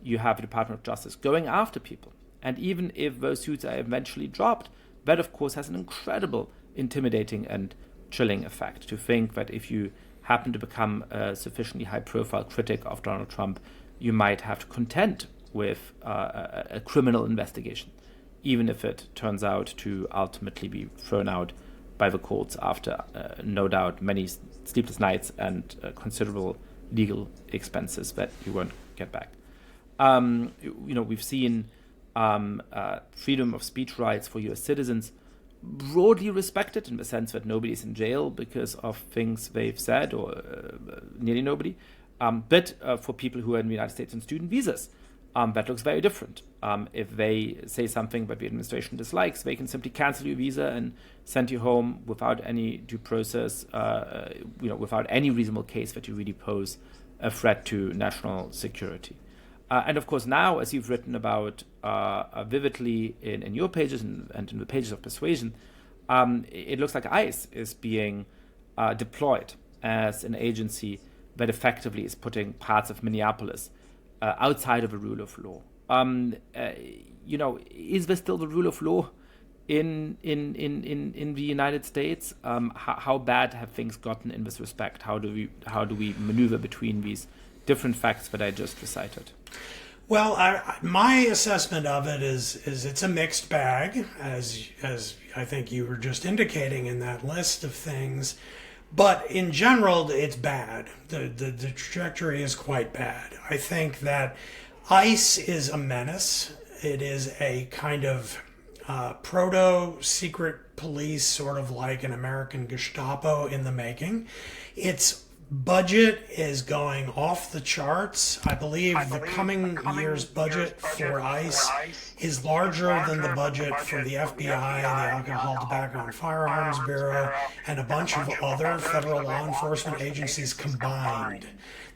You have the Department of Justice going after people. And even if those suits are eventually dropped, that, of course, has an incredible intimidating and chilling effect. To think that if you happen to become a sufficiently high-profile critic of Donald Trump, you might have to contend with a criminal investigation, even if it turns out to ultimately be thrown out by the courts after, no doubt, many sleepless nights and considerable legal expenses that you won't get back. We've seen freedom of speech rights for U.S. citizens broadly respected in the sense that nobody is in jail because of things they've said, or nearly nobody. But for people who are in the United States on student visas, that looks very different. If they say something that the administration dislikes, they can simply cancel your visa and send you home without any due process, without any reasonable case that you really pose a threat to national security. And of course now, as you've written about vividly in your pages and in the pages of Persuasion, it looks like ICE is being deployed as an agency that effectively is putting parts of Minneapolis outside of the rule of law. Is there still the rule of law in the United States? How bad have things gotten in this respect? How do we maneuver between these different facts that I just recited? Well, my assessment of it is it's a mixed bag, as I think you were just indicating in that list of things. But in general, it's bad. The trajectory is quite bad. I think that ICE is a menace. It is a kind of proto-secret police, sort of like an American Gestapo in the making. Its budget is going off the charts. I believe the coming year's budget for ICE is larger than the budget for the FBI, the Alcohol, Tobacco, and Firearms Bureau, and a bunch of other federal law enforcement agencies combined.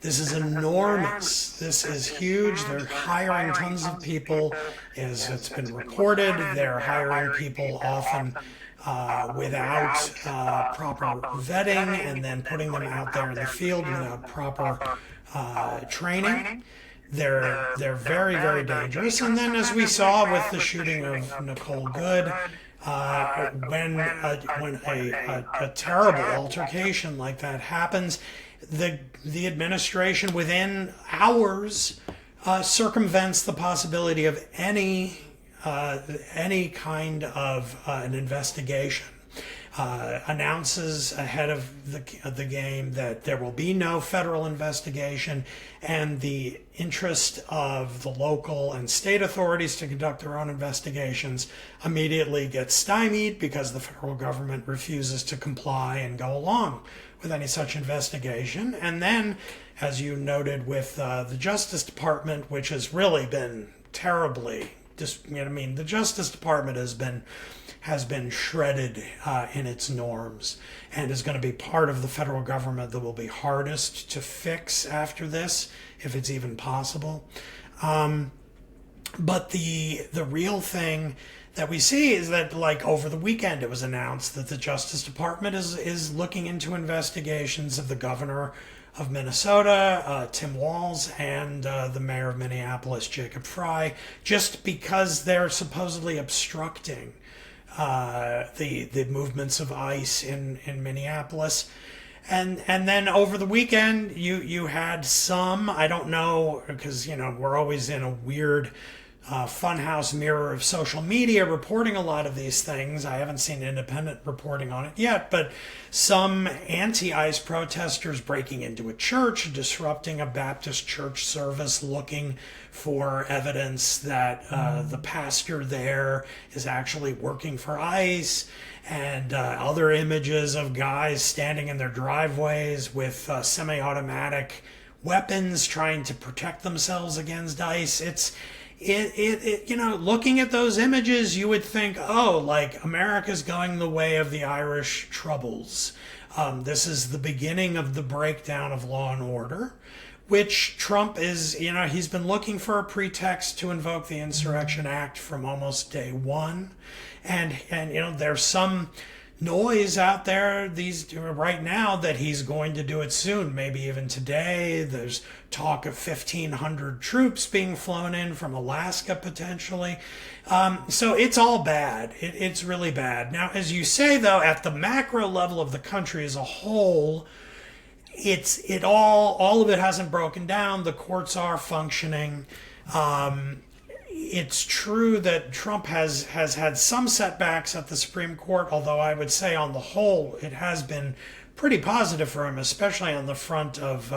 This is enormous. This is huge. They're hiring tons of people. As it's been reported, they're hiring people often without proper vetting, and then putting them out there in the field without proper training. They're very, very dangerous. And then, as we saw with the shooting of Nicole Good, when a terrible altercation like that happens, the administration within hours circumvents the possibility of any kind of an investigation, announces ahead of the game that there will be no federal investigation, and the interest of the local and state authorities to conduct their own investigations immediately gets stymied because the federal government refuses to comply and go along with any such investigation. And then, as you noted with the Justice Department, which has really been terribly the Justice Department has been shredded in its norms, and is going to be part of the federal government that will be hardest to fix after this, if it's even possible. But the real thing that we see is that, like, over the weekend it was announced that the Justice Department is looking into investigations of the governor of Minnesota, Tim Walz, and the mayor of Minneapolis, Jacob Frey, just because they're supposedly obstructing the movements of ICE in Minneapolis. And then over the weekend, you had some, I don't know, because, we're always in a weird funhouse mirror of social media reporting a lot of these things. I haven't seen independent reporting on it yet, but some anti-ICE protesters breaking into a church, disrupting a Baptist church service, looking for evidence that the pastor there is actually working for ICE, and other images of guys standing in their driveways with semi-automatic weapons trying to protect themselves against ICE. Looking at those images, you would think, oh, like America's going the way of the Irish Troubles. This is the beginning of the breakdown of law and order, which Trump is, he's been looking for a pretext to invoke the Insurrection Act from almost day one. And there's some noise out there right now that he's going to do it soon, maybe even today. There's talk of 1,500 troops being flown in from Alaska potentially. So it's all bad. It's really bad. Now, as you say, though, at the macro level of the country as a whole, all of it hasn't broken down. The courts are functioning. It's true that Trump has had some setbacks at the Supreme Court, although I would say on the whole it has been pretty positive for him, especially on the front of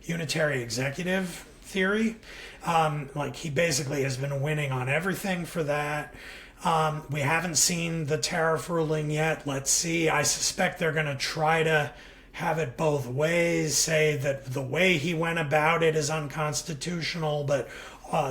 unitary executive theory. Like he basically has been winning on everything for that. We haven't seen the tariff ruling yet. Let's see. I suspect they're going to try to have it both ways, say that the way he went about it is unconstitutional, but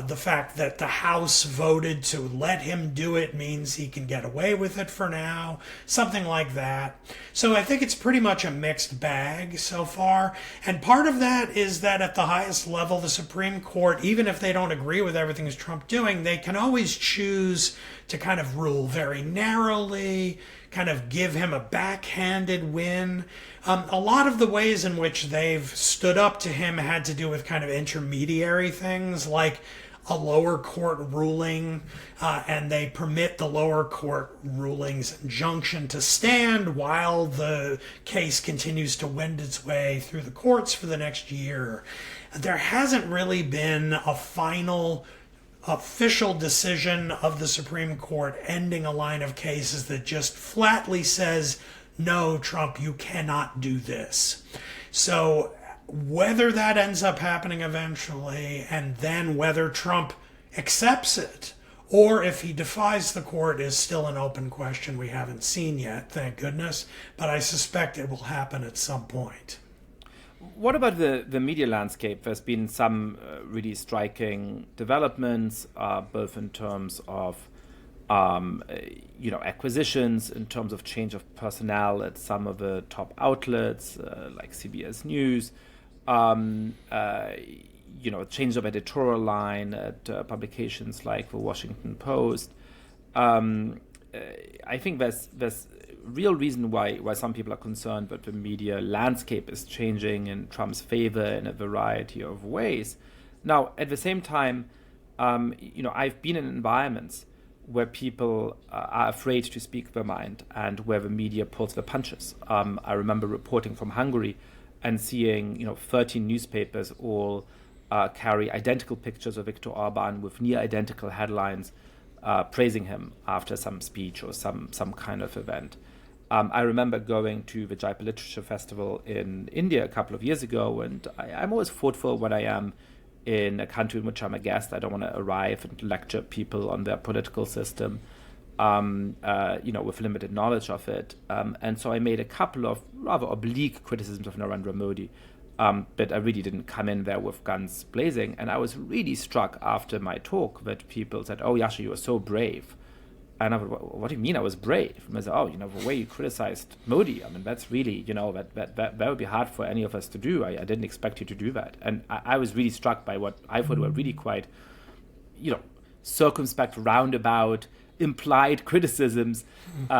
the fact that the House voted to let him do it means he can get away with it for now, something like that. So I think it's pretty much a mixed bag so far. And part of that is that at the highest level, the Supreme Court, even if they don't agree with everything Trump's doing, they can always choose to kind of rule very narrowly, kind of give him a backhanded win. A lot of the ways in which they've stood up to him had to do with kind of intermediary things, like a lower court ruling, and they permit the lower court ruling's injunction to stand while the case continues to wend its way through the courts for the next year. There hasn't really been a final official decision of the Supreme Court ending a line of cases that just flatly says, no, Trump, you cannot do this. So whether that ends up happening eventually, and then whether Trump accepts it, or if he defies the court, is still an open question we haven't seen yet, thank goodness. But I suspect it will happen at some point. What about the media landscape? There's been some really striking developments, both in terms of acquisitions, in terms of change of personnel at some of the top outlets, like CBS News, change of editorial line at publications like the Washington Post. I think there's real reason why some people are concerned that the media landscape is changing in Trump's favor in a variety of ways. Now, at the same time, I've been in environments where people are afraid to speak their mind and where the media pulls the punches. I remember reporting from Hungary and seeing 13 newspapers all carry identical pictures of Viktor Orban with near identical headlines praising him after some speech or some kind of event. I remember going to the Jaipur Literature Festival in India a couple of years ago, and I'm always thoughtful when I am in a country in which I'm a guest. I don't want to arrive and lecture people on their political system, with limited knowledge of it. And so I made a couple of rather oblique criticisms of Narendra Modi, but I really didn't come in there with guns blazing. And I was really struck after my talk that people said, "Oh, Yascha, you were so brave." And I was, what do you mean I was brave? And I said, the way you criticized Modi, that's really, that would be hard for any of us to do. I didn't expect you to do that. And I was really struck by what I thought were really quite, circumspect, roundabout, implied criticisms, just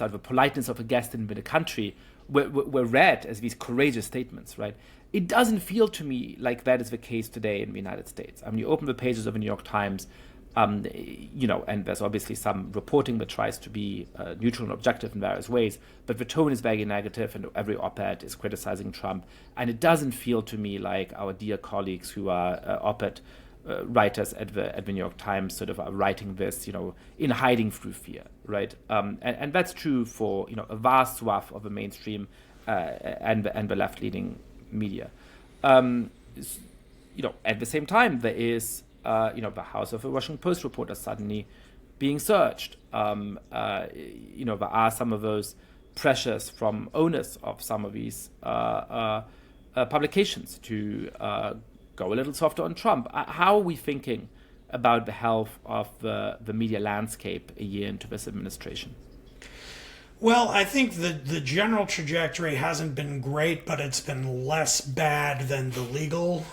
out of the politeness of a guest in the country, were read as these courageous statements, right? It doesn't feel to me like that is the case today in the United States. You open the pages of the New York Times, And there's obviously some reporting that tries to be neutral and objective in various ways, but the tone is very negative, and every op-ed is criticizing Trump. And it doesn't feel to me like our dear colleagues who are op-ed writers at the New York Times sort of are writing this, in hiding through fear, right? And that's true for, a vast swath of the mainstream and the left-leaning media. At the same time, there is the house of a Washington Post reporter suddenly being searched. There are some of those pressures from owners of some of these publications to go a little softer on Trump. How are we thinking about the health of the media landscape a year into this administration? Well, I think the general trajectory hasn't been great, but it's been less bad than the legal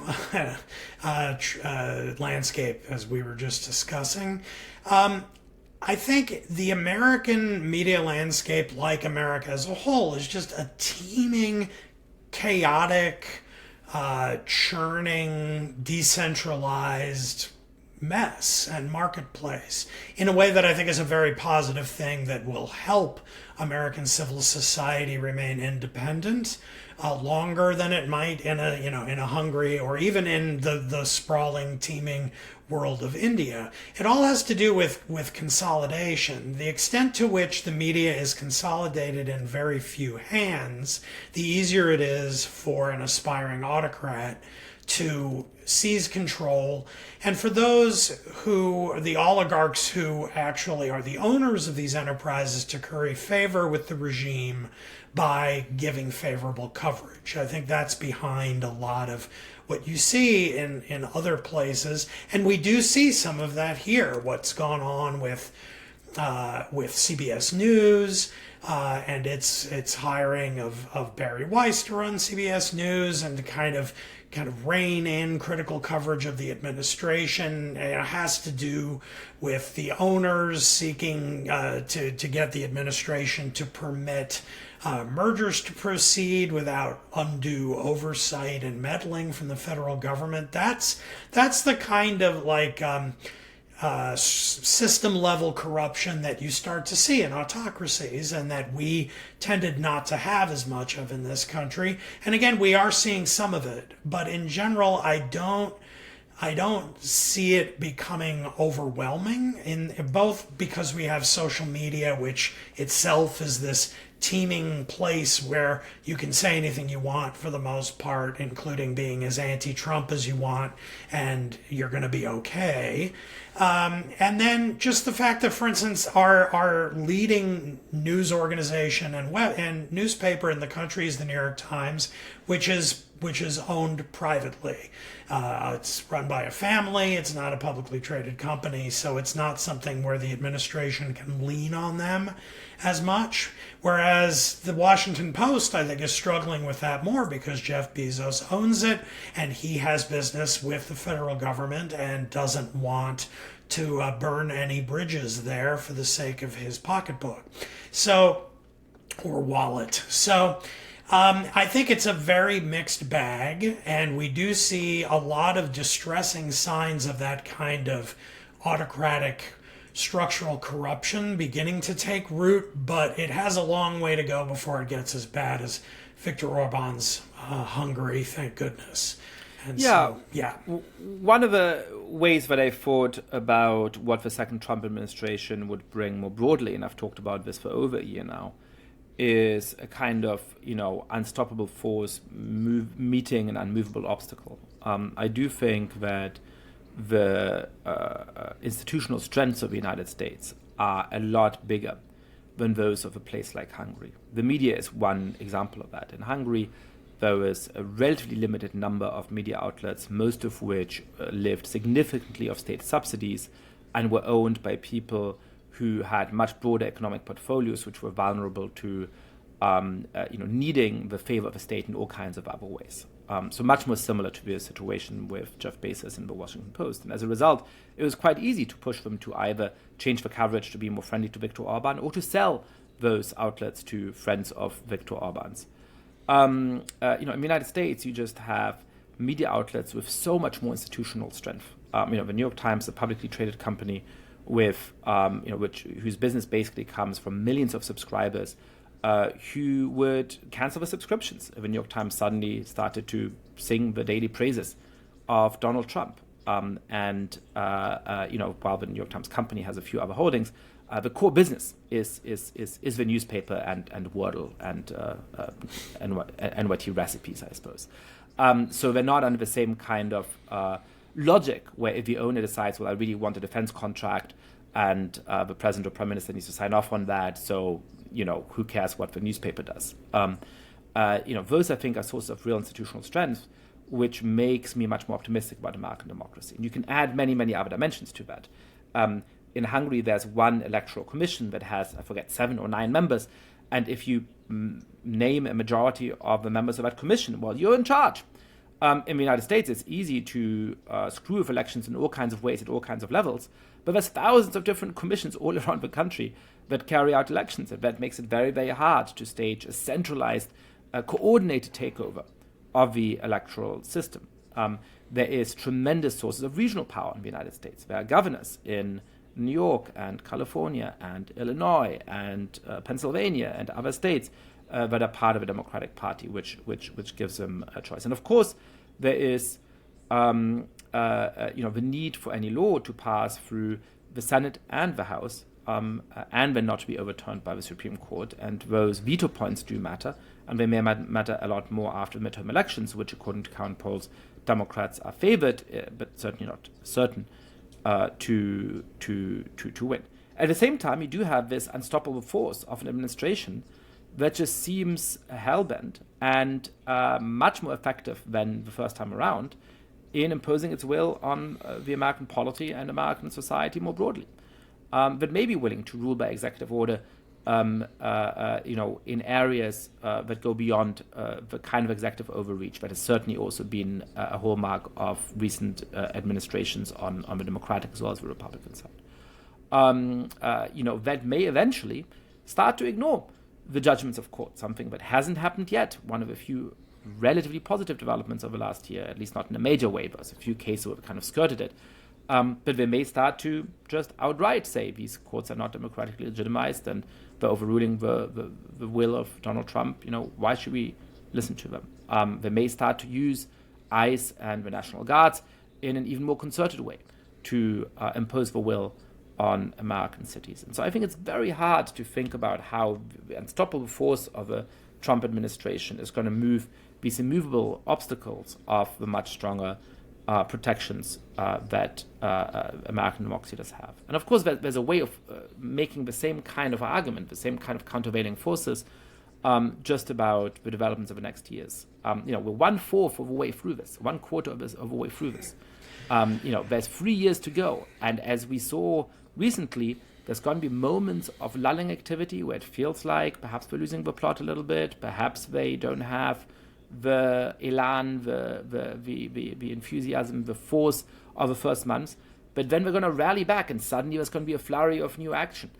landscape, as we were just discussing. I think the American media landscape, like America as a whole, is just a teeming, chaotic, churning, decentralized mess and marketplace in a way that I think is a very positive thing that will help American civil society remain independent longer than it might in a Hungary or even in the sprawling, teeming world of India. It all has to do with consolidation. The extent to which the media is consolidated in very few hands, the easier it is for an aspiring autocrat to seize control. And for the oligarchs who actually are the owners of these enterprises, to curry favor with the regime by giving favorable coverage. I think that's behind a lot of what you see in other places. And we do see some of that here, what's gone on with CBS News, and its hiring of Barry Weiss to run CBS News and to kind of rein in critical coverage of the administration. It has to do with the owners seeking to get the administration to permit mergers to proceed without undue oversight and meddling from the federal government. That's the kind of system level corruption that you start to see in autocracies and that we tended not to have as much of in this country. And again, we are seeing some of it, but in general, I don't see it becoming overwhelming, in both because we have social media, which itself is this teeming place where you can say anything you want for the most part, including being as anti-Trump as you want, and you're going to be okay. And then just the fact that, for instance, our leading news organization and newspaper in the country is the New York Times, which is owned privately. It's run by a family. It's not a publicly traded company, so it's not something where the administration can lean on them as much. Whereas the Washington Post, I think, is struggling with that more because Jeff Bezos owns it and he has business with the federal government and doesn't want to burn any bridges there for the sake of his pocketbook. Or wallet. So I think it's a very mixed bag, and we do see a lot of distressing signs of that kind of autocratic structural corruption beginning to take root, but it has a long way to go before it gets as bad as Viktor Orban's Hungary, thank goodness. And one of the ways that I thought about what the second Trump administration would bring more broadly, and I've talked about this for over a year now, is a kind of, unstoppable force meeting an unmovable obstacle. I do think that the institutional strengths of the United States are a lot bigger than those of a place like Hungary. The media is one example of that. In Hungary, there was a relatively limited number of media outlets, most of which lived significantly off state subsidies and were owned by people who had much broader economic portfolios, which were vulnerable to needing the favor of the state in all kinds of other ways. So much more similar to the situation with Jeff Bezos and the Washington Post. And as a result, it was quite easy to push them to either change the coverage to be more friendly to Viktor Orban or to sell those outlets to friends of Viktor Orban's. In the United States, you just have media outlets with so much more institutional strength the New York Times, a publicly traded company with, whose business basically comes from millions of subscribers, who would cancel the subscriptions if the New York Times suddenly started to sing the daily praises of Donald Trump. While the New York Times company has a few other holdings, the core business is the newspaper and Wordle and NYT recipes, I suppose. So they're not under the same kind of logic where if the owner decides, well, I really want a defense contract, and the president or prime minister needs to sign off on that, so who cares what the newspaper does? Those I think are sources of real institutional strength, which makes me much more optimistic about American democracy. And you can add many, many other dimensions to that. In Hungary, there's one electoral commission that has, I forget, 7 or 9 members. And if you name a majority of the members of that commission, well, you're in charge. In the United States, it's easy to screw with elections in all kinds of ways at all kinds of levels. But there's thousands of different commissions all around the country that carry out elections. And that makes it very, very hard to stage a centralized, coordinated takeover of the electoral system. There is tremendous sources of regional power in the United States. There are governors in New York and California and Illinois and Pennsylvania and other states that are part of a Democratic Party, which gives them a choice. And of course, there is the need for any law to pass through the Senate and the House, and then not to be overturned by the Supreme Court. And those veto points do matter, and they may matter a lot more after the midterm elections, which, according to current polls, Democrats are favored, but certainly not certain to win. At the same time, you do have this unstoppable force of an administration that just seems hell-bent and much more effective than the first time around in imposing its will on the American polity and American society more broadly. But may be willing to rule by executive order, in areas that go beyond the kind of executive overreach that has certainly also been a hallmark of recent administrations on the Democratic as well as the Republican side. That may eventually start to ignore the judgments of court, something that hasn't happened yet. One of a few relatively positive developments over the last year, at least not in a major way. There's a few cases where we kind of skirted it. But they may start to just outright say these courts are not democratically legitimized and they're overruling the will of Donald Trump. Why should we listen to them? They may start to use ICE and the National Guards in an even more concerted way to impose the will on American cities. And so I think it's very hard to think about how the unstoppable force of a Trump administration is going to move these immovable obstacles of the much stronger protections that American democracy does have. And of course, there's a way of making the same kind of argument, the same kind of countervailing forces, just about the developments of the next years. We're 1/4 of the way through this, 1/4 of the way through this. There's 3 years to go. And as we saw recently, there's going to be moments of lulling activity where it feels like perhaps we're losing the plot a little bit, perhaps they don't have the elan, the enthusiasm, the force of the first months, but then we're going to rally back and suddenly there's going to be a flurry of new action.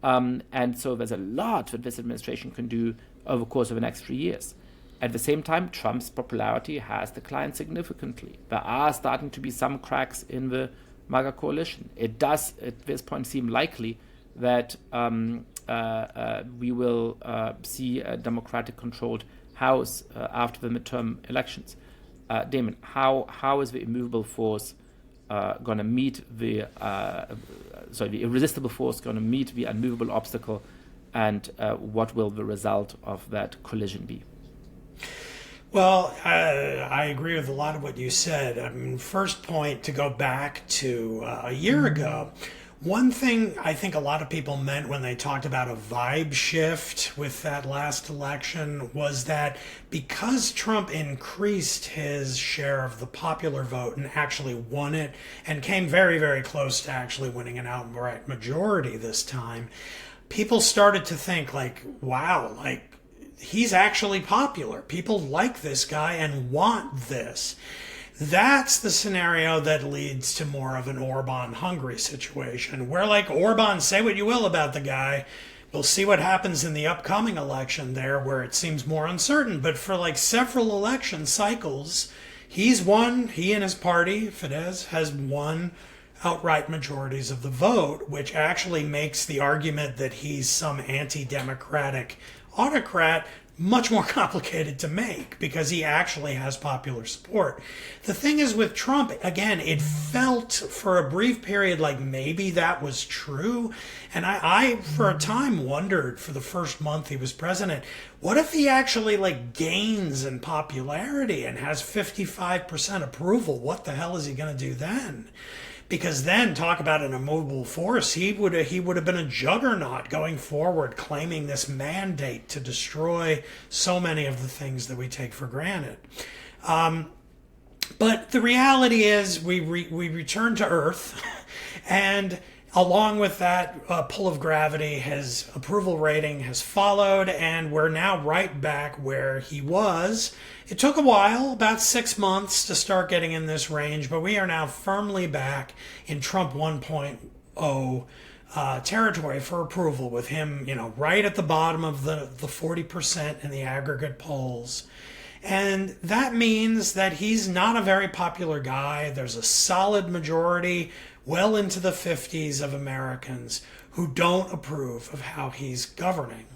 And so there's a lot that this administration can do over the course of the next 3 years. At the same time, Trump's popularity has declined significantly. There are starting to be some cracks in the MAGA coalition. It does, at this point, seem likely that we will see a Democratic-controlled House after the midterm elections. Damon, how is the immovable force going to meet the irresistible force going to meet the unmovable obstacle, and what will the result of that collision be? Well, I agree with a lot of what you said. First point, to go back to a year ago, one thing I think a lot of people meant when they talked about a vibe shift with that last election was that because Trump increased his share of the popular vote and actually won it and came very, very close to actually winning an outright majority this time, people started to think wow, he's actually popular. People like this guy and want this. That's the scenario that leads to more of an Orban-Hungary situation, where Orban, say what you will about the guy, we'll see what happens in the upcoming election there, where it seems more uncertain. But for several election cycles, He's won, he and his party, Fidesz, has won outright majorities of the vote, which actually makes the argument that he's some anti-democratic autocrat much more complicated to make, because he actually has popular support. The thing is with Trump, again, it felt for a brief period like maybe that was true. And I for a time wondered, for the first month he was president, what if he actually gains in popularity and has 55% approval? What the hell is he going to do then? Because then, talk about an immovable force, he would have been a juggernaut going forward, claiming this mandate to destroy so many of the things that we take for granted. But the reality is we return to Earth, and along with that pull of gravity, his approval rating has followed, and we're now right back where he was. It took a while, about 6 months, to start getting in this range, but we are now firmly back in Trump 1.0 territory for approval, with him, right at the bottom of the 40% in the aggregate polls. And that means that he's not a very popular guy. There's a solid majority, well into the 50s, of Americans who don't approve of how he's governing.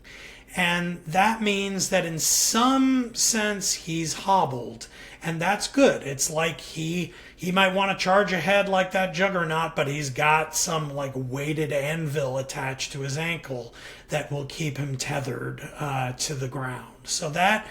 And that means that in some sense he's hobbled, and that's good. It's like he might want to charge ahead like that juggernaut, but he's got some weighted anvil attached to his ankle that will keep him tethered to the ground. So that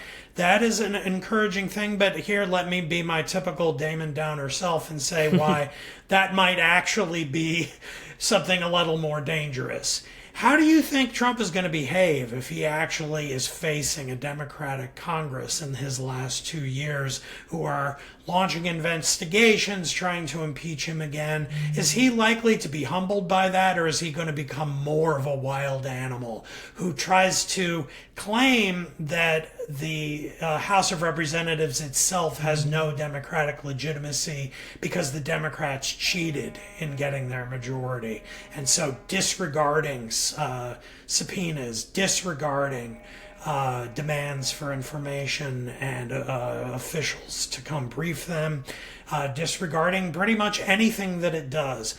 is an encouraging thing. But here, let me be my typical Damon Downer self and say why that might actually be something a little more dangerous. How do you think Trump is going to behave if he actually is facing a Democratic Congress in his last 2 years who are launching investigations, trying to impeach him again? Is he likely to be humbled by that, or is he going to become more of a wild animal who tries to claim that the House of Representatives itself has no democratic legitimacy because the Democrats cheated in getting their majority, and so disregarding subpoenas, disregarding demands for information and officials to come brief them, disregarding pretty much anything that it does.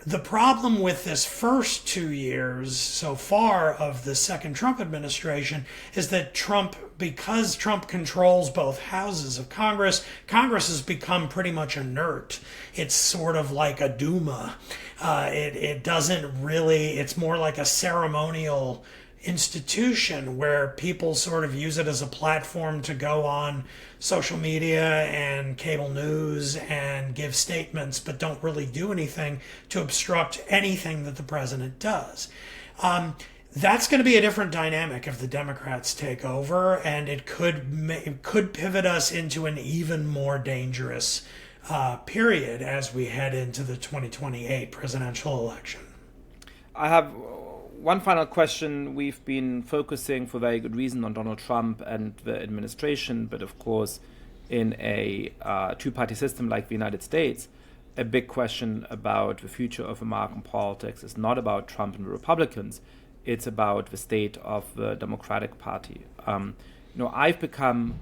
The problem with this first 2 years so far of the second Trump administration is that because Trump controls both houses of Congress, Congress has become pretty much inert. It's sort of like a Duma. It doesn't really, it's more like a ceremonial institution where people sort of use it as a platform to go on social media and cable news and give statements, but don't really do anything to obstruct anything that the president does. That's going to be a different dynamic if the Democrats take over, and it could pivot us into an even more dangerous period as we head into the 2028 presidential election. I have one final question. We've been focusing for very good reason on Donald Trump and the administration, but of course, in a two-party system like the United States, a big question about the future of American politics is not about Trump and the Republicans. It's about the state of the Democratic Party. I've become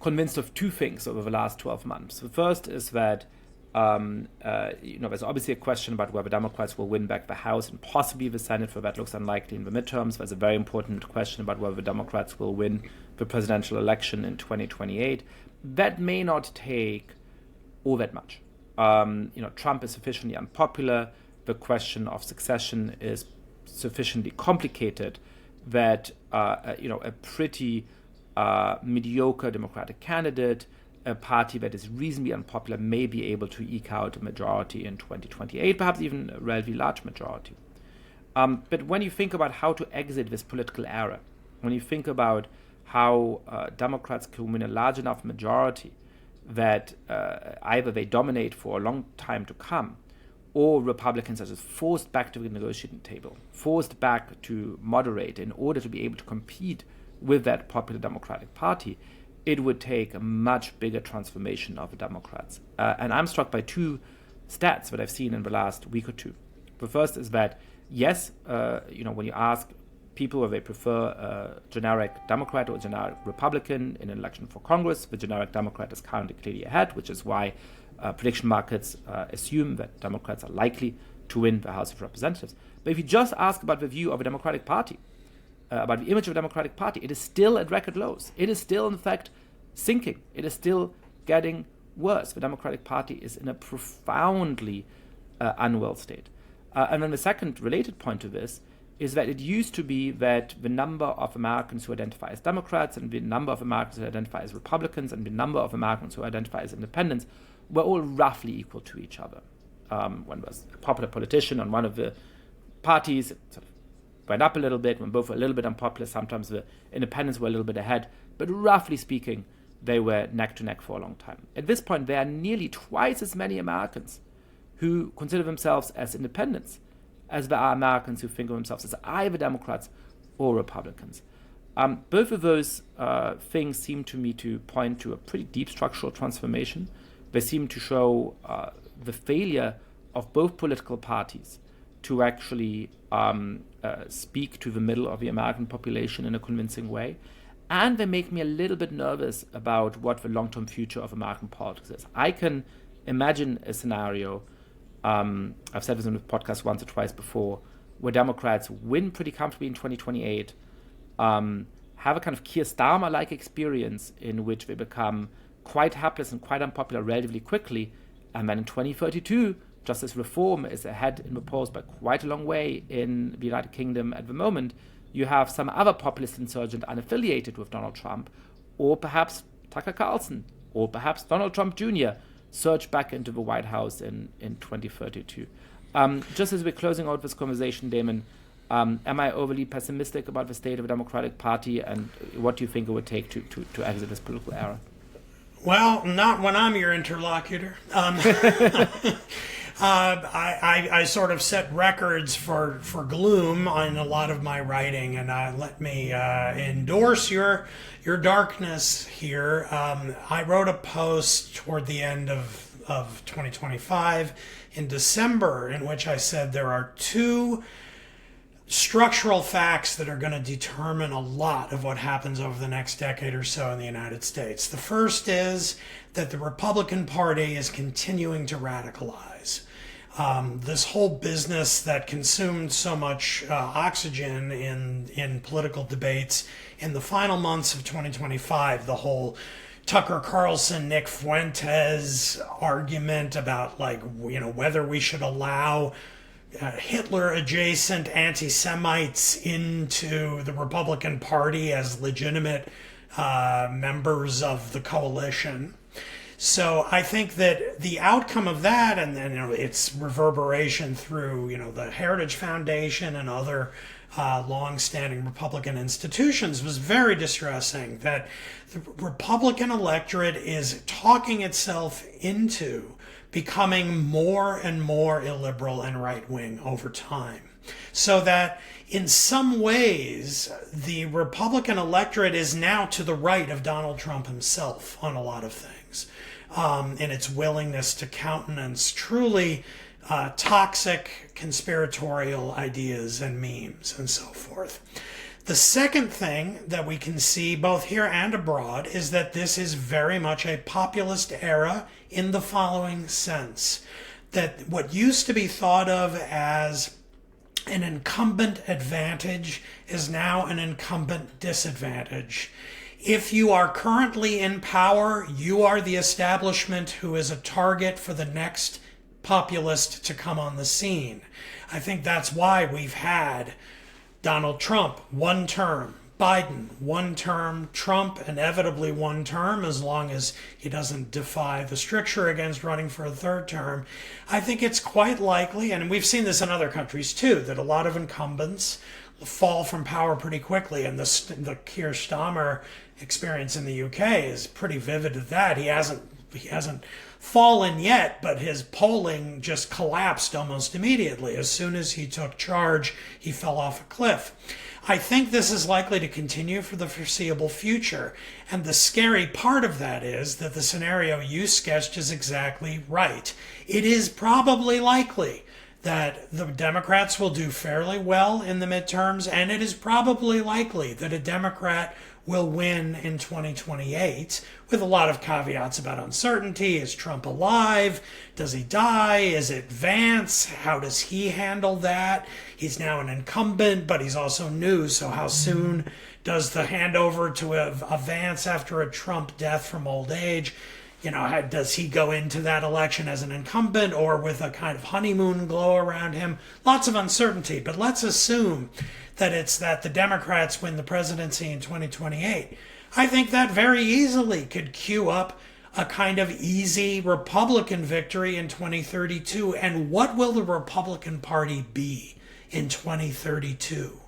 convinced of two things over the last 12 months. The first is that there's obviously a question about whether Democrats will win back the House and possibly the Senate, for that looks unlikely in the midterms. There's a very important question about whether the Democrats will win the presidential election in 2028. That may not take all that much. Trump is sufficiently unpopular. The question of succession is sufficiently complicated that a pretty mediocre Democratic candidate, a party that is reasonably unpopular, may be able to eke out a majority in 2028, perhaps even a relatively large majority. But when you think about how to exit this political era, when you think about how Democrats can win a large enough majority that either they dominate for a long time to come, or Republicans are just forced back to the negotiating table, forced back to moderate in order to be able to compete with that popular Democratic Party, it would take a much bigger transformation of the Democrats. And I'm struck by two stats that I've seen in the last week or two. The first is that, yes, when you ask people, whether they prefer a generic Democrat or a generic Republican in an election for Congress. The generic Democrat is currently clearly ahead, which is why prediction markets assume that Democrats are likely to win the House of Representatives. But if you just ask about the view of a Democratic Party, about the image of a Democratic Party, it is still at record lows. It is still, in fact, sinking. It is still getting worse. The Democratic Party is in a profoundly unwell state. And then the second related point to this is that it used to be that the number of Americans who identify as Democrats and the number of Americans who identify as Republicans and the number of Americans who identify as independents were all roughly equal to each other. When there was a popular politician on one of the parties, it sort of went up a little bit. When both were a little bit unpopular, sometimes the independents were a little bit ahead. But roughly speaking, they were neck to neck for a long time. At this point, there are nearly twice as many Americans who consider themselves as independents as there are Americans who think of themselves as either Democrats or Republicans. Both of those things seem to me to point to a pretty deep structural transformation. They seem to show the failure of both political parties to actually speak to the middle of the American population in a convincing way. And they make me a little bit nervous about what the long-term future of American politics is. I can imagine a scenario, I've said this in the podcast once or twice before, where Democrats win pretty comfortably in 2028, have a kind of Keir Starmer-like experience in which they become quite hapless and quite unpopular relatively quickly, and then in 2032, just as Reform is ahead in the polls by quite a long way in the United Kingdom at the moment, you have some other populist insurgent unaffiliated with Donald Trump, or perhaps Tucker Carlson, or perhaps Donald Trump Jr. surge back into the White House in 2032. Just as we're closing out this conversation, Damon, am I overly pessimistic about the state of the Democratic Party, and what do you think it would take to exit this political era? Well, not when I'm your interlocutor. I sort of set records for gloom on a lot of my writing, and let me endorse your darkness here. I wrote a post toward the end of 2025 in December in which I said there are two structural facts that are going to determine a lot of what happens over the next decade or so in the United States. The first is that the Republican Party is continuing to radicalize. This whole business that consumed so much oxygen in political debates in the final months of 2025, the whole Tucker Carlson, Nick Fuentes argument about whether we should allow Hitler-adjacent anti-Semites into the Republican Party as legitimate members of the coalition. So I think that the outcome of that, and then its reverberation through the Heritage Foundation and other long-standing Republican institutions, was very distressing. That the Republican electorate is talking itself into becoming more and more illiberal and right-wing over time. So that in some ways, the Republican electorate is now to the right of Donald Trump himself on a lot of things, in its willingness to countenance truly toxic conspiratorial ideas and memes and so forth. The second thing that we can see both here and abroad is that this is very much a populist era in the following sense, that what used to be thought of as an incumbent advantage is now an incumbent disadvantage. If you are currently in power, you are the establishment who is a target for the next populist to come on the scene. I think that's why we've had Donald Trump, one term, Biden, one term, Trump, inevitably one term, as long as he doesn't defy the stricture against running for a third term. I think it's quite likely, and we've seen this in other countries too, that a lot of incumbents fall from power pretty quickly, and the Keir Starmer experience in the UK is pretty vivid at that. He hasn't fallen yet, but his polling just collapsed almost immediately. As soon as he took charge, he fell off a cliff. I think this is likely to continue for the foreseeable future. And the scary part of that is that the scenario you sketched is exactly right. It is probably likely that the Democrats will do fairly well in the midterms, and it is probably likely that a Democrat will win in 2028, with a lot of caveats about uncertainty. Is Trump alive? Does he die? Is it Vance? How does he handle that? He's now an incumbent, but he's also new, so how soon does the handover to a Vance after a Trump death from old age? Does he go into that election as an incumbent or with a kind of honeymoon glow around him? Lots of uncertainty, but let's assume that the Democrats win the presidency in 2028. I think that very easily could cue up a kind of easy Republican victory in 2032. And what will the Republican Party be in 2032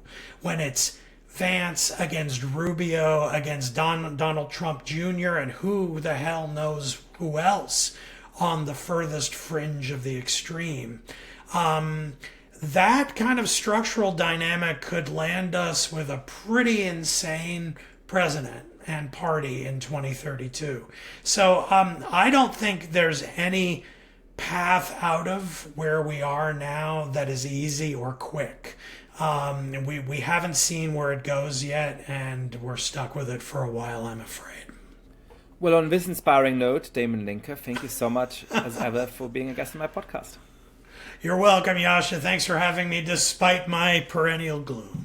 when it's Vance against Rubio against Donald Trump Jr. and who the hell knows who else on the furthest fringe of the extreme? That kind of structural dynamic could land us with a pretty insane president and party in 2032. So I don't think there's any path out of where we are now that is easy or quick. We haven't seen where it goes yet, and we're stuck with it for a while, I'm afraid. Well, on this inspiring note, Damon Linker, thank you so much, as ever, for being a guest on my podcast. You're welcome, Yascha. Thanks for having me, despite my perennial gloom.